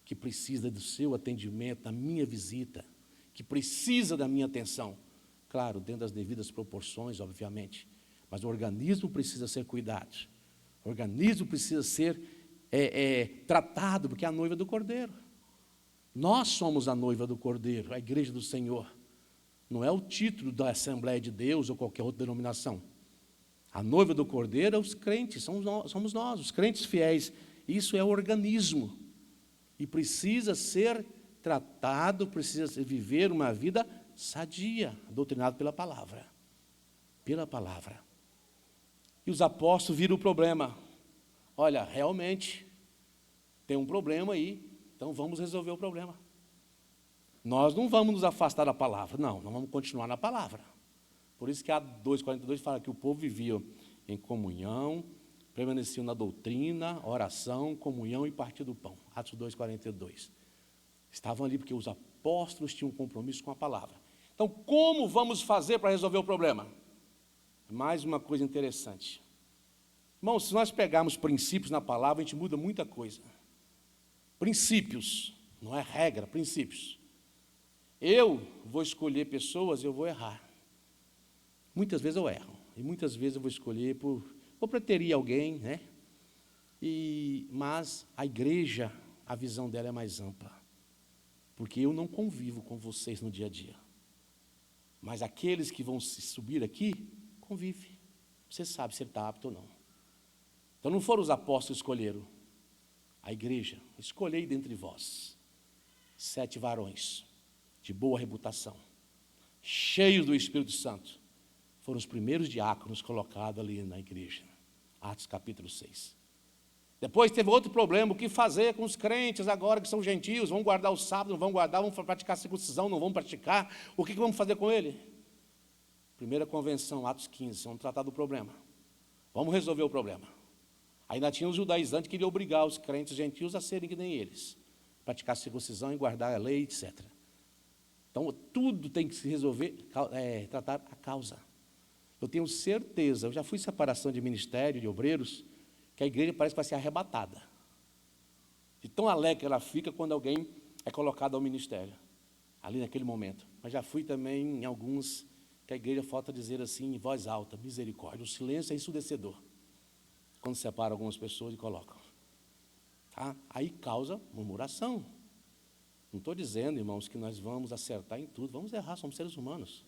[SPEAKER 5] que precisa do seu atendimento, da minha visita, que precisa da minha atenção. Claro, dentro das devidas proporções, obviamente, mas o organismo precisa ser cuidado. O organismo precisa ser tratado, porque é a noiva do Cordeiro. Nós somos a noiva do Cordeiro, a igreja do Senhor. Não é o título da Assembleia de Deus ou qualquer outra denominação. A noiva do Cordeiro é os crentes, somos nós, os crentes fiéis. Isso é o organismo. E precisa ser tratado, precisa viver uma vida sadia, doutrinado pela palavra. Pela palavra. E os apóstolos viram o problema. Olha, realmente, tem um problema aí, então vamos resolver o problema. Nós não vamos nos afastar da palavra, não, nós vamos continuar na palavra. Por isso que Atos 2,42 fala que o povo vivia em comunhão, permaneciam na doutrina, oração, comunhão e partir do pão. Atos 2,42. Estavam ali porque os apóstolos tinham um compromisso com a palavra. Então, como vamos fazer para resolver o problema? Mais uma coisa interessante. Irmãos, se nós pegarmos princípios na palavra, a gente muda muita coisa. Princípios, não é regra, princípios. Eu vou escolher pessoas, eu vou errar. Muitas vezes eu erro. E muitas vezes eu vou escolher vou preterir alguém, né? Mas a igreja, a visão dela é mais ampla. Porque eu não convivo com vocês no dia a dia. Mas aqueles que vão se subir aqui, convive. Você sabe se ele está apto ou não. Então não foram os apóstolos que escolheram. A igreja, escolhei dentre vós 7 varões de boa reputação, cheios do Espírito Santo. Foram os primeiros diáconos colocados ali na igreja. Atos capítulo 6. Depois teve outro problema, o que fazer com os crentes agora que são gentios, vão guardar o sábado, não vão guardar, vão praticar a circuncisão, não vão praticar, o que vamos fazer com ele? Primeira convenção, Atos 15, vamos tratar do problema. Vamos resolver o problema. Ainda tinha os judaizantes que queriam obrigar os crentes gentios a serem que nem eles, praticar a circuncisão e guardar a lei, etc. Então, tudo tem que se resolver, tratar a causa. Eu tenho certeza, eu já fui em separação de ministério, de obreiros, que a igreja parece que vai ser arrebatada. De tão alegre que ela fica quando alguém é colocado ao ministério, ali naquele momento. Mas já fui também em alguns que a igreja falta dizer assim, em voz alta, misericórdia. O silêncio é ensurdecedor, quando separa algumas pessoas e colocam. Tá? Aí causa murmuração. Não estou dizendo, irmãos, que nós vamos acertar em tudo, vamos errar, somos seres humanos.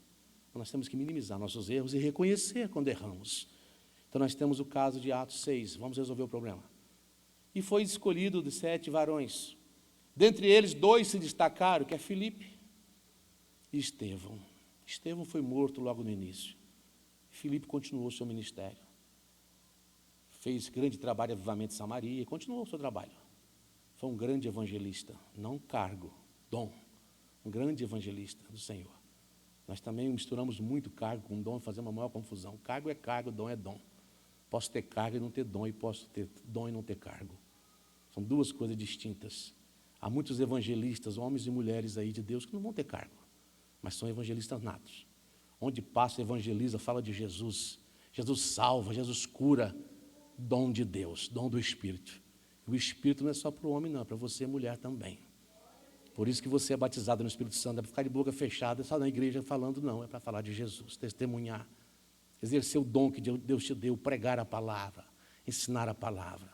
[SPEAKER 5] Nós temos que minimizar nossos erros e reconhecer quando erramos. Então nós temos o caso de Atos 6, vamos resolver o problema. E foi escolhido de 7 varões. Dentre eles, 2 se destacaram, que é Filipe e Estevão. Estevão foi morto logo no início. Filipe continuou o seu ministério. Fez grande trabalho de avivamento em Samaria e continuou o seu trabalho. Foi um grande evangelista, não cargo, dom. Um grande evangelista do Senhor. Nós também misturamos muito cargo com dom e fazemos uma maior confusão. Cargo é cargo, dom é dom. Posso ter cargo e não ter dom, e posso ter dom e não ter cargo. São duas coisas distintas. Há muitos evangelistas, homens e mulheres aí de Deus, que não vão ter cargo, mas são evangelistas natos. Onde passa, evangeliza, fala de Jesus. Jesus salva, Jesus cura. Dom de Deus, dom do Espírito. E o Espírito não é só para o homem, não, é para você, mulher, também. Por isso que você é batizado no Espírito Santo, é para ficar de boca fechada, só na igreja falando, não, é para falar de Jesus, testemunhar, exercer o dom que Deus te deu, pregar a palavra, ensinar a palavra,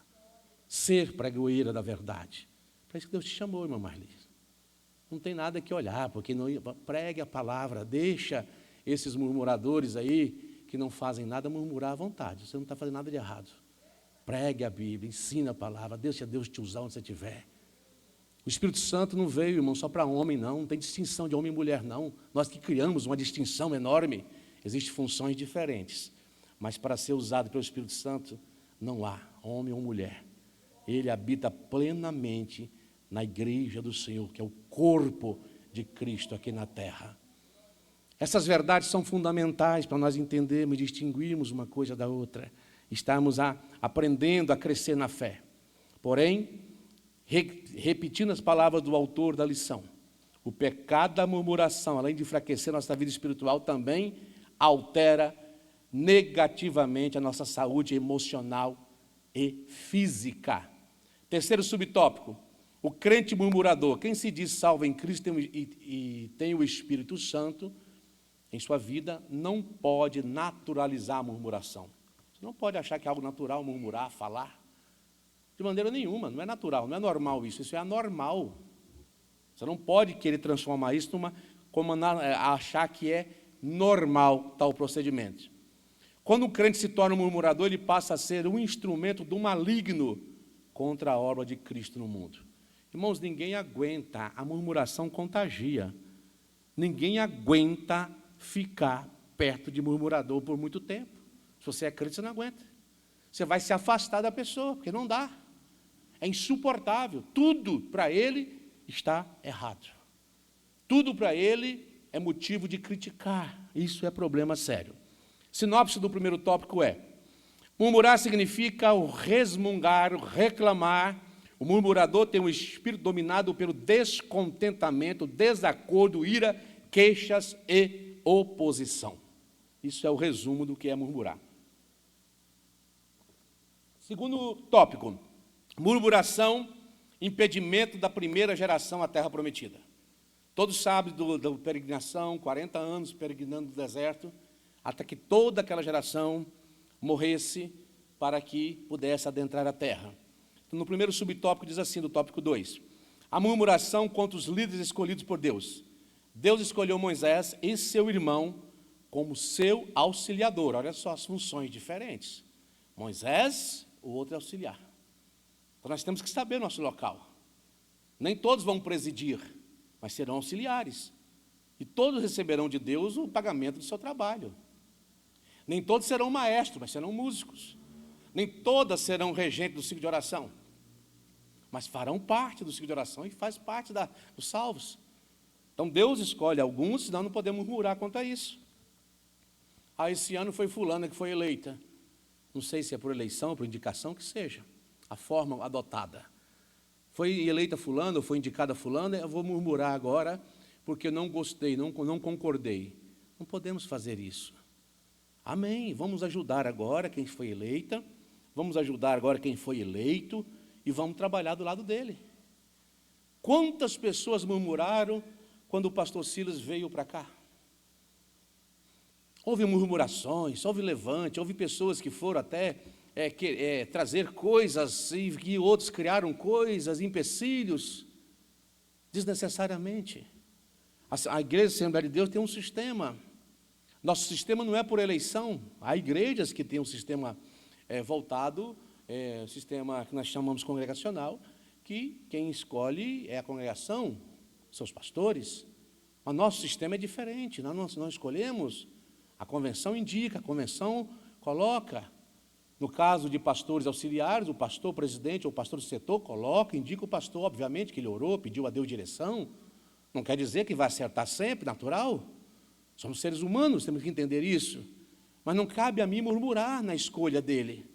[SPEAKER 5] ser pregoeira da verdade. Para isso que Deus te chamou, irmã Marli. Não tem nada que olhar, porque não pregue a palavra, deixa esses murmuradores aí, que não fazem nada, murmurar à vontade, você não está fazendo nada de errado. Pregue a Bíblia, ensina a palavra, deixa Deus te usar onde você estiver. O Espírito Santo não veio, irmão, só para homem, não tem distinção de homem e mulher, não. Nós que criamos uma distinção enorme, existem funções diferentes, mas para ser usado pelo Espírito Santo, não há homem ou mulher. Ele habita plenamente na igreja do Senhor, que é o corpo de Cristo aqui na terra. Essas verdades são fundamentais para nós entendermos e distinguirmos uma coisa da outra. Estamos aprendendo a crescer na fé. Porém, repetindo as palavras do autor da lição, o pecado da murmuração, além de enfraquecer nossa vida espiritual, também altera negativamente a nossa saúde emocional e física. Terceiro subtópico, o crente murmurador. Quem se diz salvo em Cristo e tem o Espírito Santo em sua vida, não pode naturalizar a murmuração. Você não pode achar que é algo natural murmurar, falar. De maneira nenhuma, não é natural, não é normal isso, isso é anormal. Você não pode querer transformar isso achar que é normal tal procedimento. Quando o crente se torna um murmurador, ele passa a ser um instrumento do maligno contra a obra de Cristo no mundo. Irmãos, ninguém aguenta, a murmuração contagia. Ninguém aguenta ficar perto de murmurador por muito tempo. Se você é crente, você não aguenta. Você vai se afastar da pessoa, porque não dá. É insuportável. Tudo para ele está errado. Tudo para ele é motivo de criticar. Isso é problema sério. Sinopse do primeiro tópico é: murmurar significa o resmungar, o reclamar. O murmurador tem um espírito dominado pelo descontentamento, desacordo, ira, queixas e oposição. Isso é o resumo do que é murmurar. Segundo tópico, murmuração, impedimento da primeira geração à terra prometida. Todos sabem da peregrinação, 40 anos peregrinando no deserto, até que toda aquela geração morresse para que pudesse adentrar a terra. Então, no primeiro subtópico diz assim, do tópico 2, a murmuração contra os líderes escolhidos por Deus. Deus escolheu Moisés e seu irmão como seu auxiliador. Olha só as funções diferentes. Moisés, o outro é auxiliar. Então nós temos que saber nosso local. Nem todos vão presidir, mas serão auxiliares. E todos receberão de Deus o pagamento do seu trabalho. Nem todos serão maestros, mas serão músicos. Nem todas serão regentes do ciclo de oração, mas farão parte do ciclo de oração e faz parte dos salvos. Então Deus escolhe alguns, senão não podemos murmurar quanto a isso. Esse ano foi fulana que foi eleita. Não sei se é por eleição, por indicação, que seja. A forma adotada. Foi eleita fulana, ou foi indicada fulana, eu vou murmurar agora, porque eu não gostei, não concordei. Não podemos fazer isso. Amém. Vamos ajudar agora quem foi eleita, vamos ajudar agora quem foi eleito, e vamos trabalhar do lado dele. Quantas pessoas murmuraram quando o pastor Silas veio para cá? Houve murmurações, houve levante, houve pessoas que foram até trazer coisas, e que outros criaram coisas, empecilhos, desnecessariamente. A Igreja Assembleia de Deus tem um sistema. Nosso sistema não é por eleição. Há igrejas que têm um sistema voltado, sistema que nós chamamos congregacional, que quem escolhe é a congregação, seus pastores. Mas nosso sistema é diferente, nós não escolhemos. A convenção indica, a convenção coloca. No caso de pastores auxiliares, o pastor presidente ou o pastor do setor coloca, indica o pastor, obviamente, que ele orou, pediu a Deus direção. Não quer dizer que vai acertar sempre, natural. Somos seres humanos, temos que entender isso. Mas não cabe a mim murmurar na escolha dele.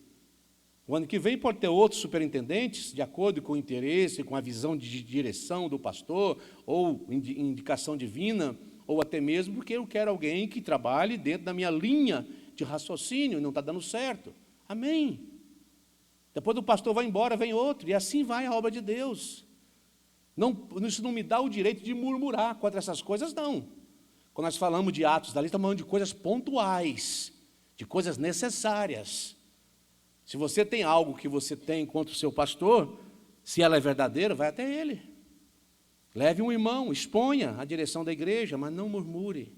[SPEAKER 5] O ano que vem pode ter outros superintendentes, de acordo com o interesse, com a visão de direção do pastor, ou indicação divina, ou até mesmo porque eu quero alguém que trabalhe dentro da minha linha de raciocínio, e não está dando certo. Amém. Depois do pastor vai embora, vem outro, e assim vai a obra de Deus. Isso não me dá o direito de murmurar contra essas coisas, não. Quando nós falamos de atos da lei, estamos falando de coisas pontuais, de coisas necessárias. Se você tem algo que você tem contra o seu pastor, se ela é verdadeira, vai até ele. Leve um irmão, exponha a direção da igreja, mas não murmure.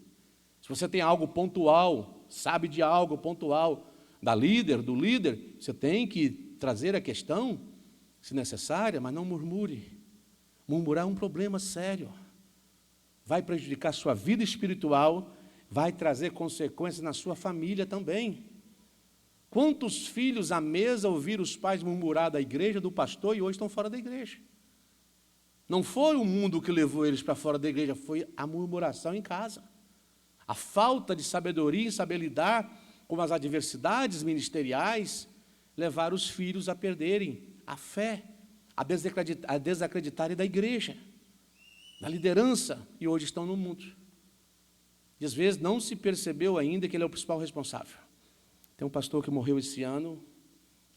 [SPEAKER 5] Se você tem algo pontual, sabe de algo pontual, do líder, você tem que trazer a questão, se necessária, mas não murmure. Murmurar é um problema sério. Vai prejudicar a sua vida espiritual, vai trazer consequências na sua família também. Quantos filhos à mesa ouviram os pais murmurar da igreja, do pastor, e hoje estão fora da igreja? Não foi o mundo que levou eles para fora da igreja, foi a murmuração em casa. A falta de sabedoria em saber lidar com as adversidades ministeriais levaram os filhos a perderem a fé, a desacreditarem da igreja, da liderança, e hoje estão no mundo. E às vezes não se percebeu ainda que ele é o principal responsável. Tem um pastor que morreu esse ano,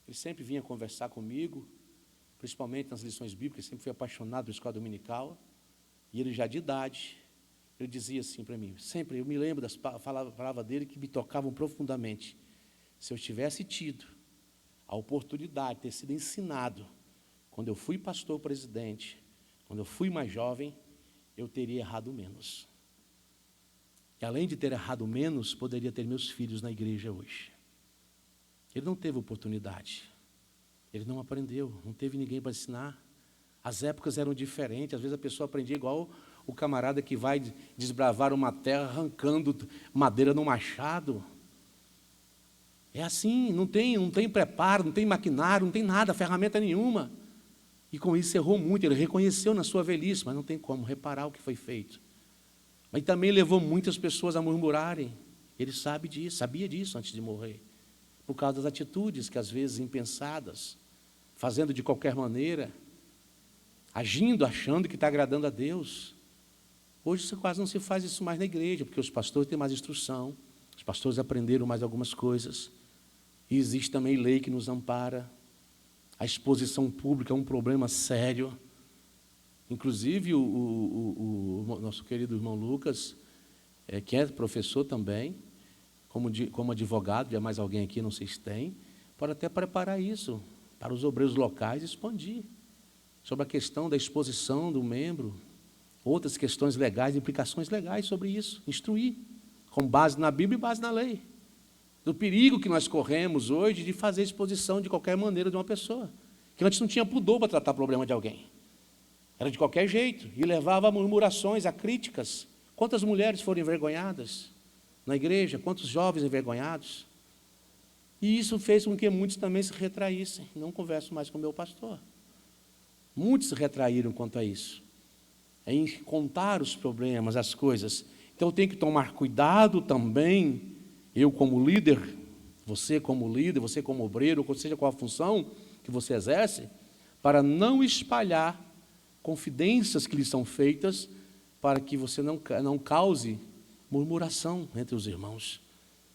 [SPEAKER 5] ele sempre vinha conversar comigo, principalmente nas lições bíblicas, sempre fui apaixonado pela escola dominical, e ele já de idade, ele dizia assim para mim, sempre, eu me lembro das palavras dele que me tocavam profundamente. Se eu tivesse tido a oportunidade de ter sido ensinado, quando eu fui pastor presidente, quando eu fui mais jovem, eu teria errado menos. E além de ter errado menos, poderia ter meus filhos na igreja hoje. Ele não teve oportunidade, ele não aprendeu, não teve ninguém para ensinar. As épocas eram diferentes, às vezes a pessoa aprendia igual o camarada que vai desbravar uma terra arrancando madeira no machado. É assim, não tem preparo, não tem maquinário, não tem nada, ferramenta nenhuma. E com isso errou muito, ele reconheceu na sua velhice, mas não tem como reparar o que foi feito. Mas também levou muitas pessoas a murmurarem. Ele sabia disso antes de morrer. Por causa das atitudes que às vezes impensadas, fazendo de qualquer maneira, agindo, achando que está agradando a Deus. Hoje quase não se faz isso mais na igreja, porque os pastores têm mais instrução, os pastores aprenderam mais algumas coisas, e existe também lei que nos ampara. A exposição pública é um problema sério. Inclusive, o nosso querido irmão Lucas, que é professor também, como advogado, já mais alguém aqui, não sei se tem, pode até preparar isso para os obreiros locais, expandir sobre a questão da exposição do membro, outras questões legais, implicações legais sobre isso, instruir, com base na Bíblia e base na lei. Do perigo que nós corremos hoje de fazer exposição de qualquer maneira de uma pessoa, que antes não tinha pudor para tratar problema de alguém. Era de qualquer jeito, e levava a murmurações, a críticas. Quantas mulheres foram envergonhadas na igreja, quantos jovens envergonhados. E isso fez com que muitos também se retraíssem. Não converso mais com o meu pastor. Muitos se retraíram quanto a isso, em contar os problemas, as coisas. Então eu tenho que tomar cuidado também, eu como líder, você como obreiro, ou seja qual a função que você exerce, para não espalhar confidências que lhe são feitas, para que você não cause murmuração entre os irmãos,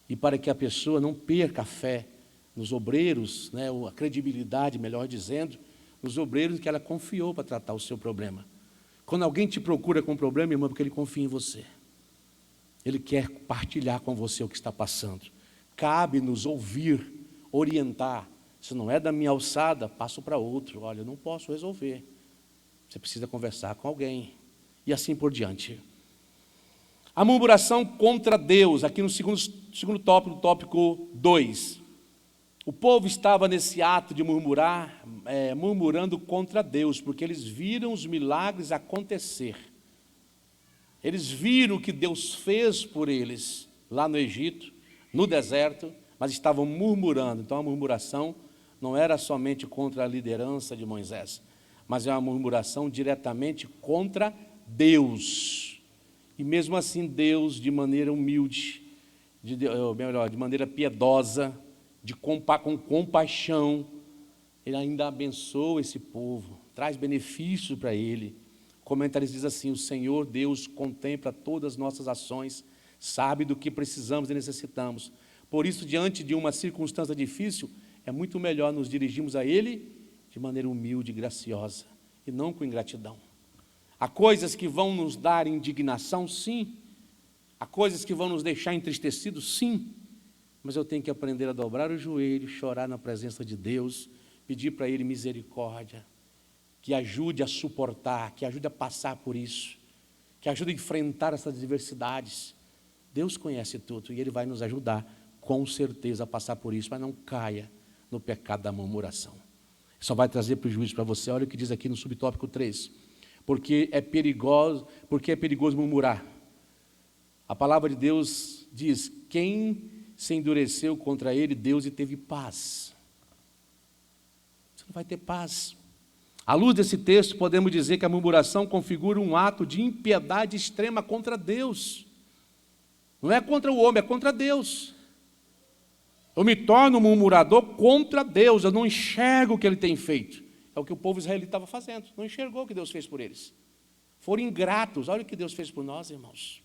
[SPEAKER 5] e para que a pessoa não perca a fé nos obreiros, ou a credibilidade, melhor dizendo, nos obreiros que ela confiou para tratar o seu problema. Quando alguém te procura com problema, irmão, é porque ele confia em você. Ele quer partilhar com você o que está passando. Cabe-nos ouvir, orientar. Se não é da minha alçada, passo para outro. Olha, eu não posso resolver. Você precisa conversar com alguém. E assim por diante. A murmuração contra Deus, aqui no segundo tópico, tópico 2. O povo estava nesse ato de murmurar, murmurando contra Deus, porque eles viram os milagres acontecer. Eles viram o que Deus fez por eles, lá no Egito, no deserto, mas estavam murmurando. Então a murmuração não era somente contra a liderança de Moisés, mas é uma murmuração diretamente contra Deus. E mesmo assim Deus, de maneira humilde, de maneira piedosa, com compaixão, ele ainda abençoa esse povo, traz benefícios para ele. O comentarista diz assim: o Senhor Deus contempla todas as nossas ações, sabe do que precisamos e necessitamos. Por isso, diante de uma circunstância difícil, é muito melhor nos dirigirmos a Ele de maneira humilde e graciosa, e não com ingratidão. Há coisas que vão nos dar indignação, sim. Há coisas que vão nos deixar entristecidos, sim. Mas eu tenho que aprender a dobrar o joelho, chorar na presença de Deus, pedir para Ele misericórdia, que ajude a suportar, que ajude a passar por isso, que ajude a enfrentar essas adversidades. Deus conhece tudo e Ele vai nos ajudar, com certeza, a passar por isso, mas não caia no pecado da murmuração. Só vai trazer prejuízo para você. Olha o que diz aqui no subtópico 3. Porque é perigoso murmurar. A palavra de Deus diz: quem se endureceu contra ele, Deus e teve paz. Você não vai ter paz. À luz desse texto, podemos dizer que a murmuração configura um ato de impiedade extrema contra Deus. Não é contra o homem, é contra Deus. Eu me torno um murmurador contra Deus, eu não enxergo o que Ele tem feito. É o que o povo israelita estava fazendo, não enxergou o que Deus fez por eles. Foram ingratos, olha o que Deus fez por nós, irmãos.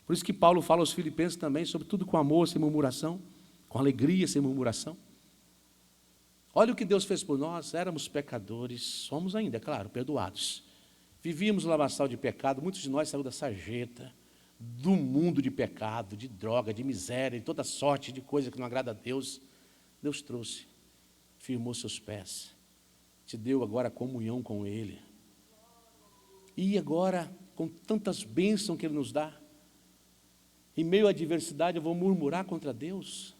[SPEAKER 5] Por isso que Paulo fala aos Filipenses também, sobre tudo com amor, sem murmuração, com alegria, sem murmuração. Olha o que Deus fez por nós, éramos pecadores, somos ainda, é claro, perdoados. Vivíamos no lamaçal de pecado, muitos de nós saíram da sarjeta, do mundo de pecado, de droga, de miséria, de toda sorte de coisa que não agrada a Deus. Deus trouxe, firmou seus pés, te deu agora comunhão com Ele. E agora, com tantas bênçãos que Ele nos dá, em meio à adversidade eu vou murmurar contra Deus?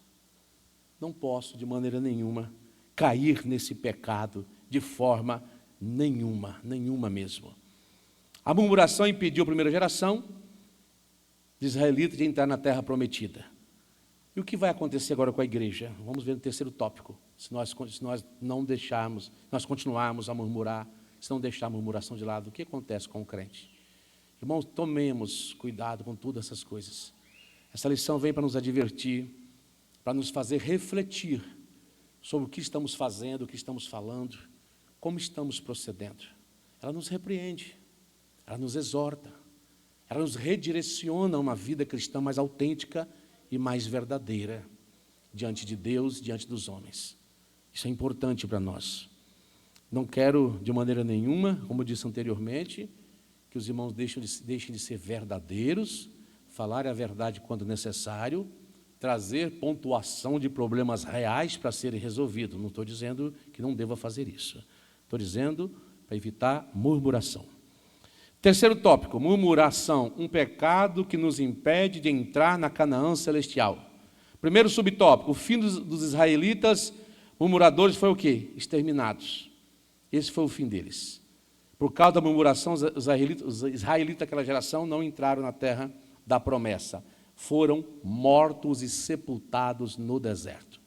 [SPEAKER 5] Não posso de maneira nenhuma cair nesse pecado de forma nenhuma, nenhuma mesmo. A murmuração impediu a primeira geração de israelitas de entrar na terra prometida. E o que vai acontecer agora com a igreja? Vamos ver no terceiro tópico. Se nós não deixarmos, nós continuarmos a murmurar, se não deixar a murmuração de lado, o que acontece com o crente? Irmãos, tomemos cuidado com todas essas coisas. Essa lição vem para nos advertir, para nos fazer refletir sobre o que estamos fazendo, o que estamos falando, como estamos procedendo. Ela nos repreende, ela nos exorta, ela nos redireciona a uma vida cristã mais autêntica e mais verdadeira diante de Deus, diante dos homens. Isso é importante para nós. Não quero, de maneira nenhuma, como eu disse anteriormente, que os irmãos deixem de ser verdadeiros, falar a verdade quando necessário, trazer pontuação de problemas reais para serem resolvidos. Não estou dizendo que não deva fazer isso. Estou dizendo para evitar murmuração. Terceiro tópico, murmuração, um pecado que nos impede de entrar na Canaã celestial. Primeiro subtópico, o fim dos israelitas murmuradores foi o quê? Exterminados. Esse foi o fim deles. Por causa da murmuração, os israelitas daquela geração não entraram na terra da promessa. Foram mortos e sepultados no deserto.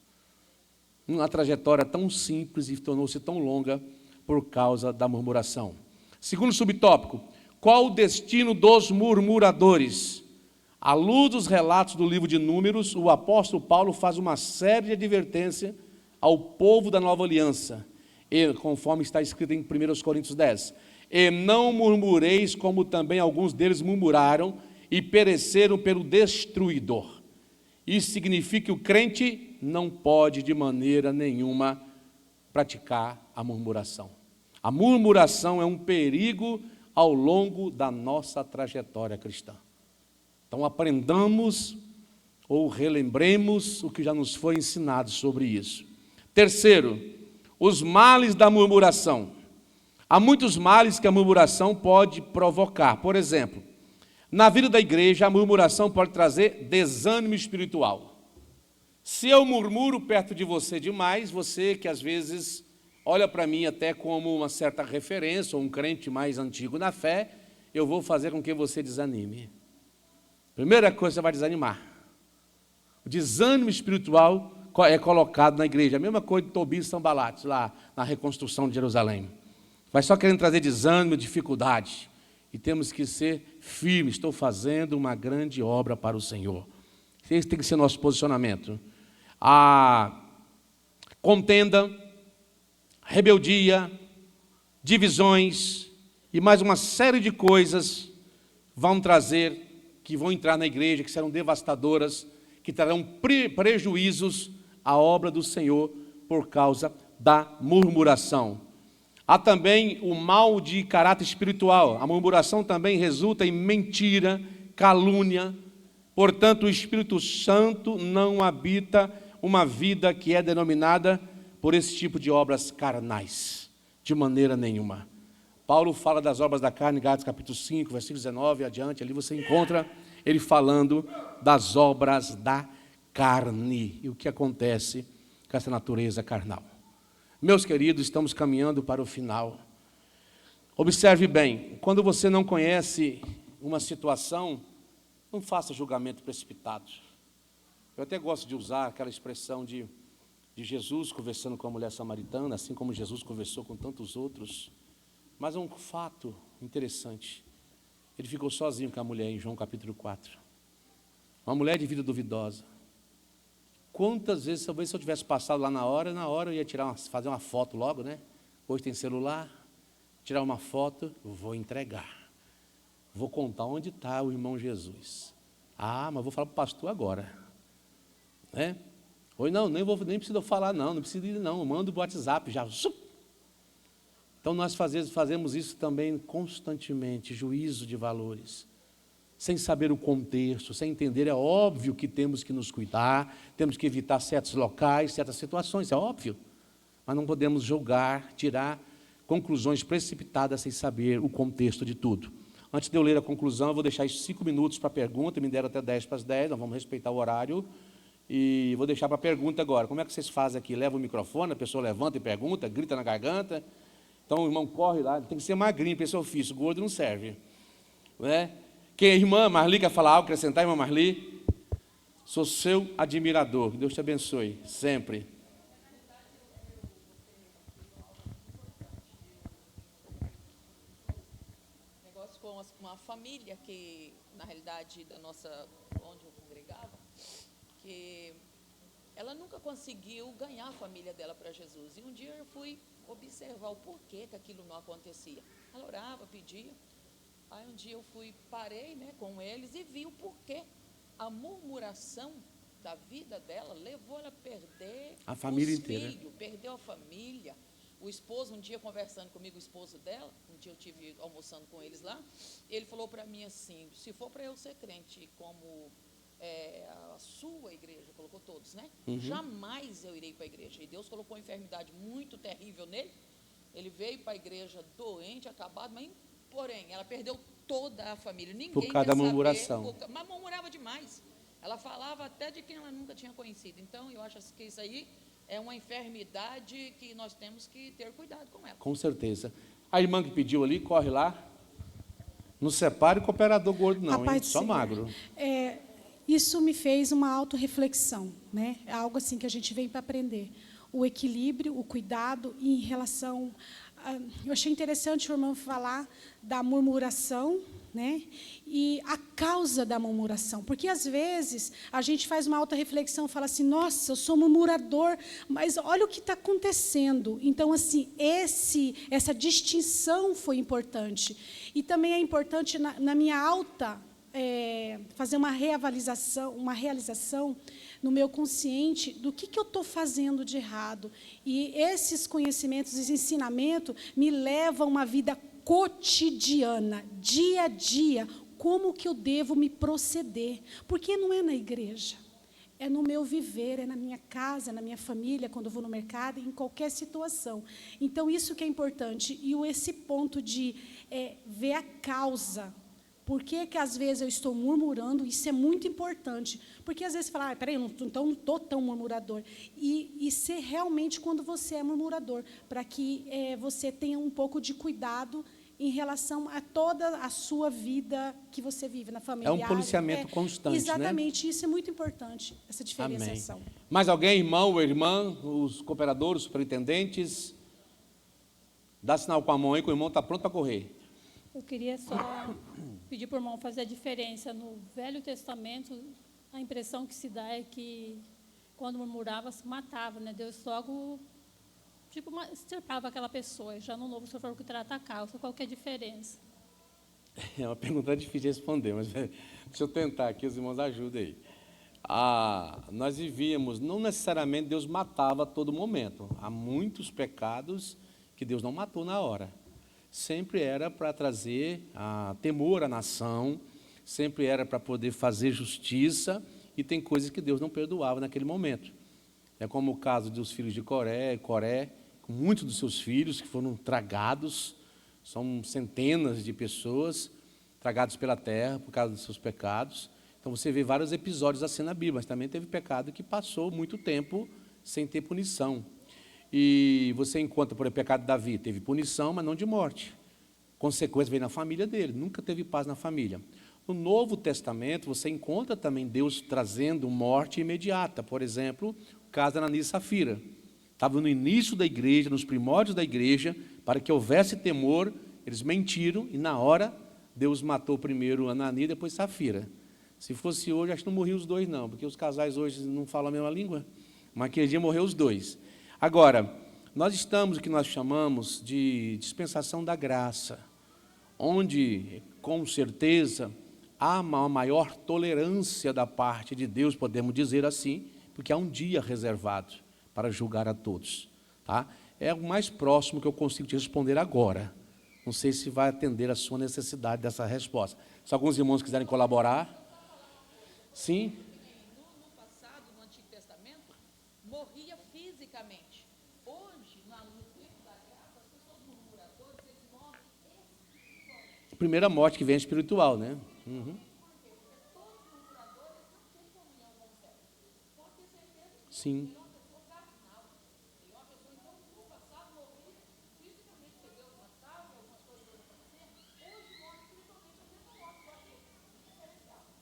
[SPEAKER 5] Uma trajetória tão simples e tornou-se tão longa por causa da murmuração. Segundo subtópico, qual o destino dos murmuradores? À luz dos relatos do livro de Números, o apóstolo Paulo faz uma série de advertências ao povo da nova aliança, e, conforme está escrito em 1 Coríntios 10, e não murmureis como também alguns deles murmuraram e pereceram pelo destruidor. Isso significa que o crente não pode de maneira nenhuma praticar a murmuração. A murmuração é um perigo ao longo da nossa trajetória cristã. Então aprendamos ou relembremos o que já nos foi ensinado sobre isso. Terceiro, os males da murmuração. Há muitos males que a murmuração pode provocar. Por exemplo, na vida da igreja, a murmuração pode trazer desânimo espiritual. Se eu murmuro perto de você demais, você que às vezes olha para mim até como uma certa referência, ou um crente mais antigo na fé, eu vou fazer com que você desanime. Primeira coisa, você vai desanimar. O desânimo espiritual é colocado na igreja. A mesma coisa de Tobias e Sanbalate, lá na reconstrução de Jerusalém. Vai só querendo trazer desânimo, dificuldade. E temos que ser firmes. Estou fazendo uma grande obra para o Senhor. Esse tem que ser nosso posicionamento. A contenda, rebeldia, divisões e mais uma série de coisas vão trazer, que vão entrar na igreja, que serão devastadoras, que trarão prejuízos à obra do Senhor por causa da murmuração. Há também o mal de caráter espiritual. A murmuração também resulta em mentira, calúnia. Portanto, o Espírito Santo não habita uma vida que é denominada por esse tipo de obras carnais, de maneira nenhuma. Paulo fala das obras da carne, Gálatas capítulo 5, versículo 19 adiante, ali você encontra ele falando das obras da carne e o que acontece com essa natureza carnal. Meus queridos, estamos caminhando para o final. Observe bem, quando você não conhece uma situação, não faça julgamento precipitado. Eu até gosto de usar aquela expressão de Jesus conversando com a mulher samaritana, assim como Jesus conversou com tantos outros. Mas é um fato interessante. Ele ficou sozinho com a mulher em João capítulo 4. Uma mulher de vida duvidosa. Quantas vezes, talvez se eu tivesse passado lá na hora eu ia fazer uma foto logo, né? Hoje tem celular, tirar uma foto, vou entregar. Vou contar onde está o irmão Jesus. Ah, mas vou falar para o pastor agora. Né? Hoje não, nem preciso falar não preciso ir não, mando o WhatsApp já. Então nós fazemos isso também constantemente, juízo de valores. Sem saber o contexto, sem entender, é óbvio que temos que nos cuidar, temos que evitar certos locais, certas situações, é óbvio. Mas não podemos julgar, tirar conclusões precipitadas sem saber o contexto de tudo. Antes de eu ler a conclusão, eu vou deixar 5 minutos para a pergunta, me deram até 10 para as 10, nós vamos respeitar o horário. E vou deixar para a pergunta agora. Como é que vocês fazem aqui? Leva o microfone, a pessoa levanta e pergunta, grita na garganta. Então o irmão corre lá, tem que ser magrinho para esse ofício, gordo não serve. Né? Quem é irmã Marli quer falar algo, acrescentar, irmã Marli? Sou seu admirador, que Deus te abençoe, sempre.
[SPEAKER 6] Negócio com uma família que, na realidade, onde eu congregava, que ela nunca conseguiu ganhar a família dela para Jesus. E um dia eu fui observar o porquê que aquilo não acontecia. Ela orava, pedia. Aí um dia eu parei, né, com eles e vi o porquê. A murmuração da vida dela levou ela a perder
[SPEAKER 5] a família
[SPEAKER 6] os
[SPEAKER 5] inteira.
[SPEAKER 6] filhos, perdeu a família. O esposo, um dia conversando comigo, o esposo dela, um dia eu estive almoçando com eles lá, ele falou para mim assim, se for para eu ser crente como a sua igreja, colocou todos, né? Jamais eu irei para a igreja. E Deus colocou uma enfermidade muito terrível nele. Ele veio para a igreja doente, acabado, mas porém, ela perdeu toda a família. Ninguém
[SPEAKER 5] por causa da murmuração.
[SPEAKER 6] Mas murmurava demais. Ela falava até de quem ela nunca tinha conhecido. Então, eu acho que isso aí é uma enfermidade que nós temos que ter cuidado com ela.
[SPEAKER 5] Com certeza. A irmã que pediu ali, corre lá. Não separe o cooperador gordo não, hein? Só magro.
[SPEAKER 7] Isso me fez uma autorreflexão, né? É algo assim que a gente vem para aprender. O equilíbrio, o cuidado em relação... eu achei interessante o irmão falar da murmuração, né? E a causa da murmuração. Porque, às vezes, a gente faz uma autorreflexão e fala assim, nossa, eu sou murmurador, mas olha o que está acontecendo. Então, assim, essa distinção foi importante. E também é importante, na minha fazer uma realização no meu consciente do que eu estou fazendo de errado. E esses conhecimentos, esse ensinamento, me levam a uma vida cotidiana, dia a dia, como que eu devo me proceder. Porque não é na igreja, é no meu viver, é na minha casa, na minha família, quando eu vou no mercado, em qualquer situação. Então, isso que é importante. E esse ponto de ver a causa. Por que às vezes eu estou murmurando? Isso é muito importante. Porque, às vezes, você fala, peraí, então não estou tão murmurador. E ser realmente quando você é murmurador, para que você tenha um pouco de cuidado em relação a toda a sua vida que você vive na família.
[SPEAKER 5] É um policiamento constante,
[SPEAKER 7] exatamente,
[SPEAKER 5] né?
[SPEAKER 7] Isso é muito importante, essa diferenciação.
[SPEAKER 5] Amém. Mais alguém, irmão ou irmã, os cooperadores, os superintendentes? Dá sinal com a mão aí, que o irmão está pronto para correr.
[SPEAKER 8] Eu queria só pedir para o irmão fazer a diferença no Velho Testamento A impressão que se dá é que, quando murmurava, se matava, né? Deus logo, tipo, extirpava aquela pessoa. Já no Novo, o senhor falou que trata a causa. Qual que é a diferença?
[SPEAKER 5] É uma pergunta difícil de responder, mas deixa eu tentar aqui, os irmãos ajudem aí. Nós vivíamos, não necessariamente Deus matava a todo momento. Há muitos pecados que Deus não matou na hora. Sempre era para trazer temor à nação, sempre era para poder fazer justiça, e tem coisas que Deus não perdoava naquele momento. É como o caso dos filhos de Coré, com muitos dos seus filhos que foram tragados, são centenas de pessoas tragados pela terra por causa dos seus pecados. Então você vê vários episódios assim na Bíblia, mas também teve pecado que passou muito tempo sem ter punição. E você encontra, por exemplo, o pecado de Davi, teve punição, mas não de morte. Consequência veio na família dele, nunca teve paz na família. No Novo Testamento, você encontra também Deus trazendo morte imediata. Por exemplo, o caso de Ananias e Safira. Estava no início da igreja, nos primórdios da igreja, para que houvesse temor, eles mentiram, e na hora, Deus matou primeiro Ananias e depois Safira. Se fosse hoje, acho que não morriam os dois, não, porque os casais hoje não falam a mesma língua, mas aquele dia morreu os dois. Agora, nós estamos o que nós chamamos de dispensação da graça, onde, com certeza, há uma maior tolerância da parte de Deus, podemos dizer assim, porque há um dia reservado para julgar a todos. Tá? É o mais próximo que eu consigo te responder agora. Não sei se vai atender a sua necessidade dessa resposta. Se alguns irmãos quiserem colaborar. Sim?
[SPEAKER 6] No passado, no Antigo Testamento, morria fisicamente. Hoje, no tempo da graça, as pessoas murmuradoras, eles morrem espiritualmente.
[SPEAKER 5] Primeira morte que vem é espiritual, né? Uhum. Sim.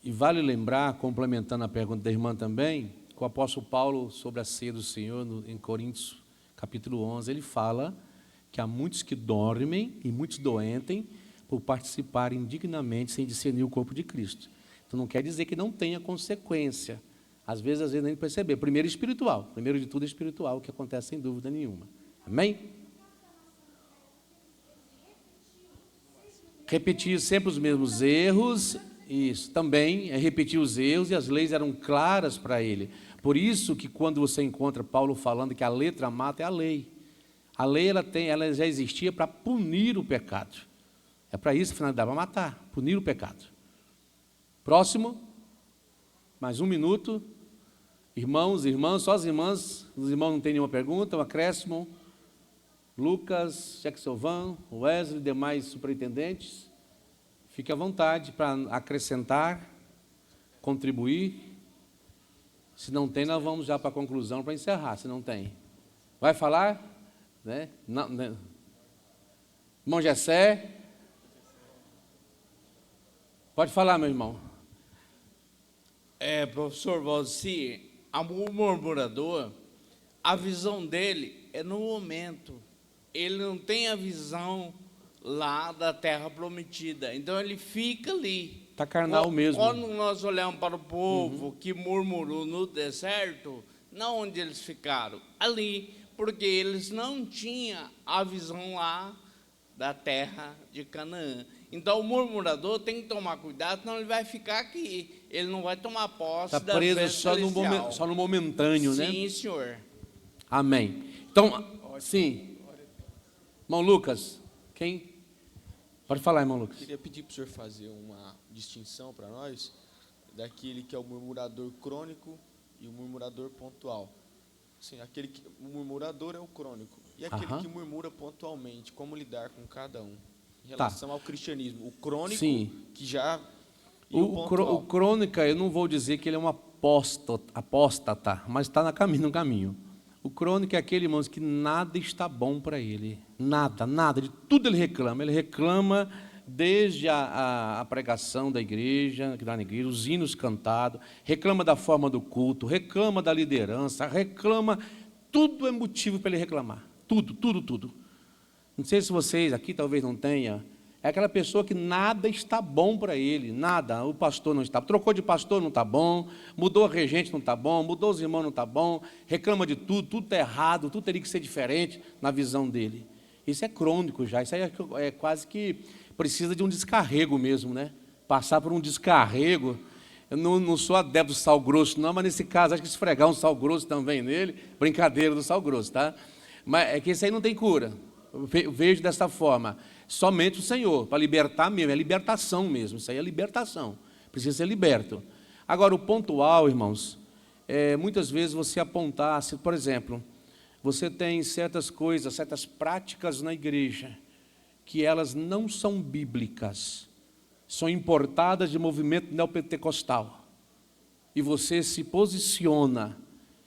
[SPEAKER 5] E vale lembrar, complementando a pergunta da irmã também, que o apóstolo Paulo, sobre a ceia do Senhor, em Coríntios, capítulo 11, ele fala que há muitos que dormem e muitos doentem por participarem indignamente sem discernir o corpo de Cristo. Então não quer dizer que não tenha consequência. Às vezes nem perceber. Primeiro espiritual. Primeiro de tudo é espiritual, o que acontece sem dúvida nenhuma. Amém? Repetir sempre os mesmos erros. Isso, também é repetir os erros, e as leis eram claras para ele. Por isso que quando você encontra Paulo falando que a letra mata, é a lei. A lei ela já existia para punir o pecado. É para isso que finalidade, para matar, punir o pecado. Próximo, mais um minuto. Irmãos, irmãs, só as irmãs, os irmãos não têm nenhuma pergunta, um acréscimo. Lucas, Jackson, Wesley, demais superintendentes. Fique à vontade para acrescentar, contribuir. Se não tem, nós vamos já para a conclusão, para encerrar, se não tem. Vai falar? Né? Não, né? Irmão Gessé? Pode falar, meu irmão.
[SPEAKER 9] Professor Valci, o murmurador, a visão dele é no momento. Ele não tem a visão lá da terra prometida. Então ele fica ali.
[SPEAKER 5] Está carnal mesmo.
[SPEAKER 9] Quando nós olhamos para o povo que murmurou no deserto, não onde eles ficaram, ali, porque eles não tinham a visão lá da terra de Canaã. Então o murmurador tem que tomar cuidado, senão ele vai ficar aqui. Ele não vai tomar posse da
[SPEAKER 5] preso só no momentâneo,
[SPEAKER 9] sim,
[SPEAKER 5] né?
[SPEAKER 9] Sim, senhor.
[SPEAKER 5] Amém. Então, sim. Irmão Lucas, quem? Pode falar, irmão Lucas.
[SPEAKER 10] Queria pedir para o senhor fazer uma distinção para nós daquele que é o murmurador crônico e o murmurador pontual. Assim, o murmurador é o crônico. E aquele que murmura pontualmente, como lidar com cada um? Em relação ao cristianismo. O crônico, sim, que já...
[SPEAKER 5] O crônica, eu não vou dizer que ele é um apóstata, mas está no caminho. O crônico é aquele, irmãos, que nada está bom para ele. Nada. De tudo ele reclama. Ele reclama desde a pregação da igreja, os hinos cantados, reclama da forma do culto, reclama da liderança, reclama... Tudo é motivo para ele reclamar. Tudo. Não sei se vocês aqui talvez não tenham É aquela pessoa que nada está bom para ele, nada. O pastor não está, trocou de pastor, não está bom, mudou a regente, não está bom, mudou os irmãos, não está bom, reclama de tudo, tudo está errado, tudo teria que ser diferente na visão dele. Isso é crônico já, isso aí é quase que precisa de um descarrego mesmo, né? Passar por um descarrego. Eu não sou adepto do sal grosso, não, mas nesse caso, acho que esfregar um sal grosso também nele, brincadeira do sal grosso, tá? Mas é que isso aí não tem cura. Eu vejo dessa forma. Somente o Senhor, para libertar mesmo, é libertação mesmo, isso aí é libertação, precisa ser liberto. Agora, o pontual, irmãos, muitas vezes você apontar, por exemplo, você tem certas coisas, certas práticas na igreja, que elas não são bíblicas, são importadas de movimento neopentecostal, e você se posiciona.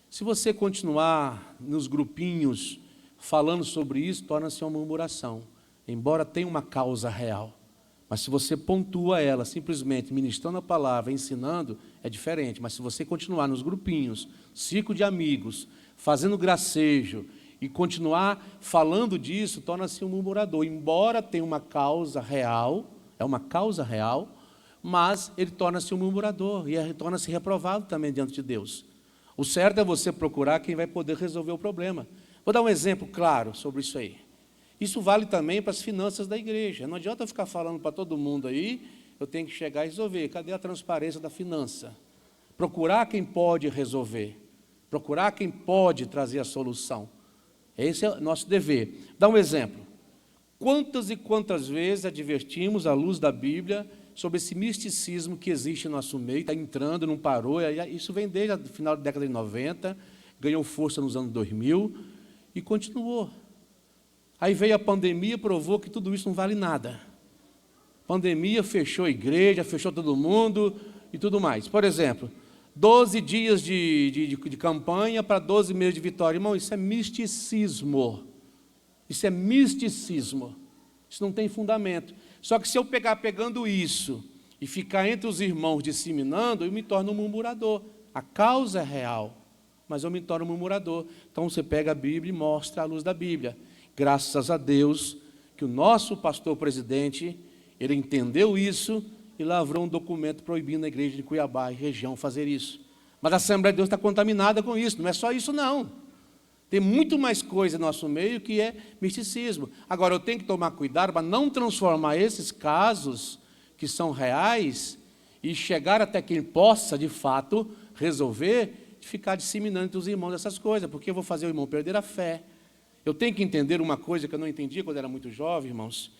[SPEAKER 5] Se você continuar nos grupinhos falando sobre isso, torna-se uma murmuração, embora tenha uma causa real. Mas se você pontua ela, simplesmente ministrando a palavra, ensinando, é diferente. Mas se você continuar nos grupinhos, ciclo de amigos, fazendo gracejo, e continuar falando disso, torna-se um murmurador. Embora tenha uma causa real, é uma causa real, mas ele torna-se um murmurador, e torna-se reprovado também diante de Deus. O certo é você procurar quem vai poder resolver o problema. Vou dar um exemplo claro sobre isso aí. Isso vale também para as finanças da igreja. Não adianta eu ficar falando para todo mundo aí, eu tenho que chegar e resolver. Cadê a transparência da finança? Procurar quem pode resolver. Procurar quem pode trazer a solução. Esse é o nosso dever. Dá um exemplo. Quantas e quantas vezes advertimos, à luz da Bíblia, sobre esse misticismo que existe no nosso meio, está entrando, não parou, isso vem desde o final da década de 90, ganhou força nos anos 2000 e continuou. Aí veio a pandemia e provou que tudo isso não vale nada. A pandemia fechou a igreja, fechou todo mundo e tudo mais. Por exemplo, 12 dias de campanha para 12 meses de vitória. Irmão, isso é misticismo. Isso é misticismo. Isso não tem fundamento. Só que se eu pegando isso e ficar entre os irmãos disseminando, eu me torno um murmurador. A causa é real, mas eu me torno um murmurador. Então você pega a Bíblia e mostra a luz da Bíblia. Graças a Deus que o nosso pastor presidente, ele entendeu isso e lavrou um documento proibindo a igreja de Cuiabá e região fazer isso. Mas a Assembleia de Deus está contaminada com isso, não é só isso não. Tem muito mais coisa no nosso meio que é misticismo. Agora, eu tenho que tomar cuidado para não transformar esses casos que são reais e chegar até quem possa, de fato, resolver, de ficar disseminando entre os irmãos essas coisas, porque eu vou fazer o irmão perder a fé. Eu tenho que entender uma coisa que eu não entendia quando era muito jovem, irmãos.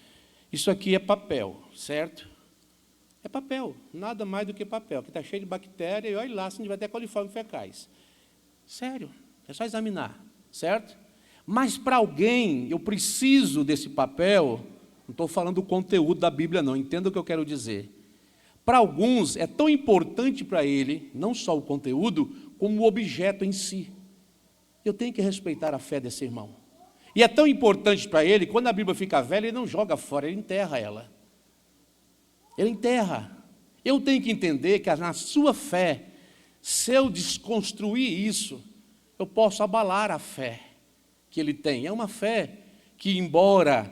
[SPEAKER 5] Isso aqui é papel, certo? É papel, nada mais do que papel, que está cheio de bactéria, e olha lá se não tiver até coliformes fecais. Sério, é só examinar, certo? Mas para alguém, eu preciso desse papel, não estou falando do conteúdo da Bíblia não, entenda o que eu quero dizer. Para alguns, é tão importante para ele, não só o conteúdo, como o objeto em si. Eu tenho que respeitar a fé desse irmão. E é tão importante para ele, quando a Bíblia fica velha, ele não joga fora, ele enterra ela. Ele enterra. Eu tenho que entender que na sua fé, se eu desconstruir isso, eu posso abalar a fé que ele tem. É uma fé que, embora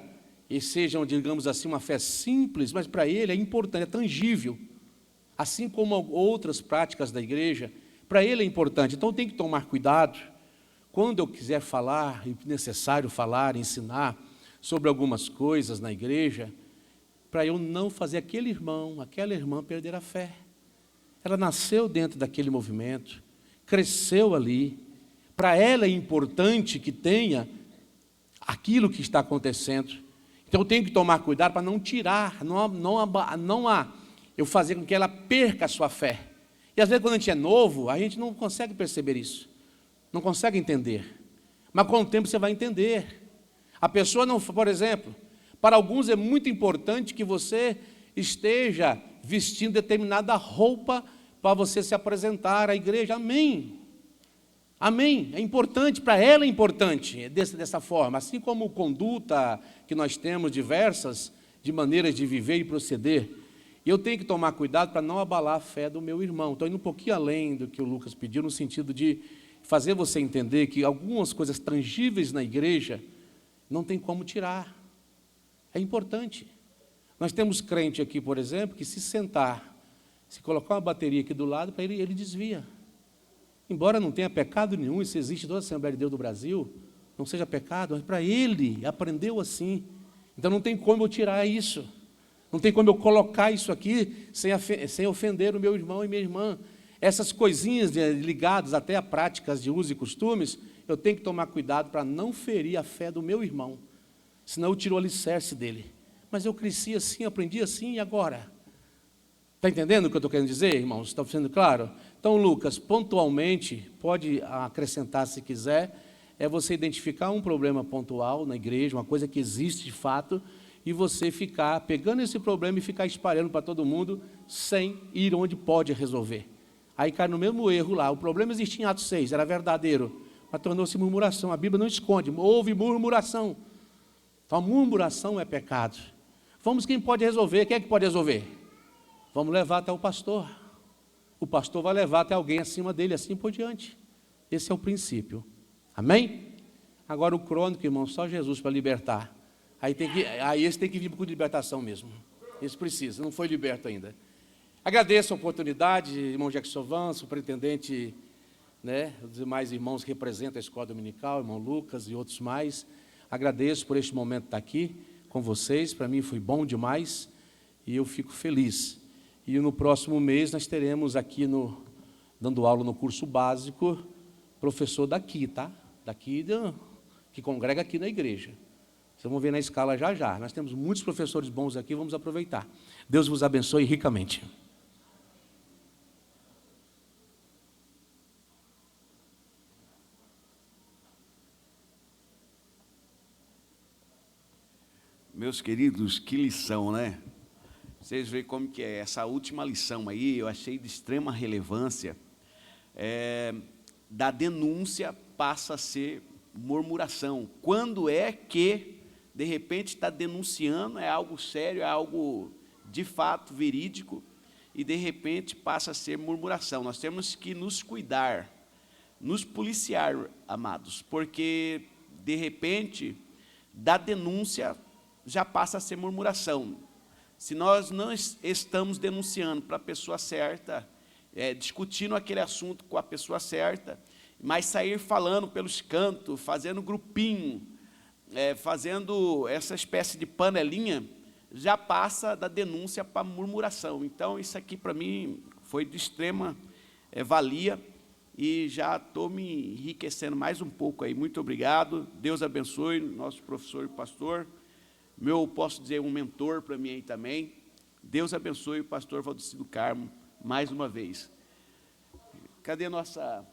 [SPEAKER 5] seja, digamos assim, uma fé simples, mas para ele é importante, é tangível. Assim como outras práticas da igreja, para ele é importante. Então, eu tenho que tomar cuidado. Quando eu quiser falar, e necessário falar, ensinar sobre algumas coisas na igreja, para eu não fazer aquele irmão, aquela irmã perder a fé. Ela nasceu dentro daquele movimento, cresceu ali. Para ela é importante que tenha aquilo que está acontecendo. Então eu tenho que tomar cuidado para não tirar, eu fazer com que ela perca a sua fé. E às vezes quando a gente é novo, a gente não consegue perceber isso. Não consegue entender. Mas com o tempo você vai entender. A pessoa não, por exemplo, para alguns é muito importante que você esteja vestindo determinada roupa para você se apresentar à igreja. Amém. Amém. É importante, para ela é importante dessa forma. Assim como conduta que nós temos diversas de maneiras de viver e proceder. E eu tenho que tomar cuidado para não abalar a fé do meu irmão. Estou indo um pouquinho além do que o Lucas pediu, no sentido de fazer você entender que algumas coisas tangíveis na igreja não tem como tirar. É importante. Nós temos crente aqui, por exemplo, que se sentar, se colocar uma bateria aqui do lado, para ele desvia. Embora não tenha pecado nenhum, isso existe em toda a Assembleia de Deus do Brasil, não seja pecado, mas para ele aprendeu assim. Então não tem como eu tirar isso. Não tem como eu colocar isso aqui sem ofender o meu irmão e minha irmã. Essas coisinhas ligadas até a práticas de usos e costumes, eu tenho que tomar cuidado para não ferir a fé do meu irmão, senão eu tiro o alicerce dele. Mas eu cresci assim, aprendi assim, e agora? Está entendendo o que eu estou querendo dizer, irmãos? Está sendo claro? Então, Lucas, pontualmente, pode acrescentar se quiser, é você identificar um problema pontual na igreja, uma coisa que existe de fato, e você ficar pegando esse problema e ficar espalhando para todo mundo, sem ir onde pode resolver. Aí cai no mesmo erro lá. O problema existia em Atos 6, era verdadeiro, mas tornou-se murmuração. A Bíblia não esconde, houve murmuração. Então, a murmuração é pecado. Vamos, quem pode resolver? Quem é que pode resolver? Vamos levar até o pastor. O pastor vai levar até alguém acima dele, assim por diante. Esse é o princípio. Amém? Agora o crônico, irmão, só Jesus para libertar. Aí esse tem que vir com libertação mesmo. Esse precisa, não foi liberto ainda. Agradeço a oportunidade, irmão Jackson Van, superintendente, né, os demais irmãos que representam a escola dominical, irmão Lucas e outros mais. Agradeço por este momento estar aqui com vocês, para mim foi bom demais e eu fico feliz. E no próximo mês nós teremos aqui, dando aula no curso básico, professor daqui, tá? Que congrega aqui na igreja. Vocês vão ver na escala já já. Nós temos muitos professores bons aqui, vamos aproveitar. Deus vos abençoe ricamente.
[SPEAKER 2] Meus queridos, que lição, né? Vocês veem como que é essa última lição aí, eu achei de extrema relevância. Da denúncia passa a ser murmuração. Quando é que, de repente, está denunciando, é algo sério, é algo de fato verídico, e de repente passa a ser murmuração. Nós temos que nos cuidar, nos policiar, amados, porque, de repente, da denúncia já passa a ser murmuração. Se nós não estamos denunciando para a pessoa certa, discutindo aquele assunto com a pessoa certa, mas sair falando pelos cantos, fazendo grupinho, fazendo essa espécie de panelinha, já passa da denúncia para a murmuração. Então, isso aqui para mim foi de extrema valia e já estou me enriquecendo mais um pouco aí. Muito obrigado, Deus abençoe nosso professor e pastor, posso dizer, um mentor para mim aí também. Deus abençoe o pastor Valdeci do Carmo mais uma vez. Cadê a nossa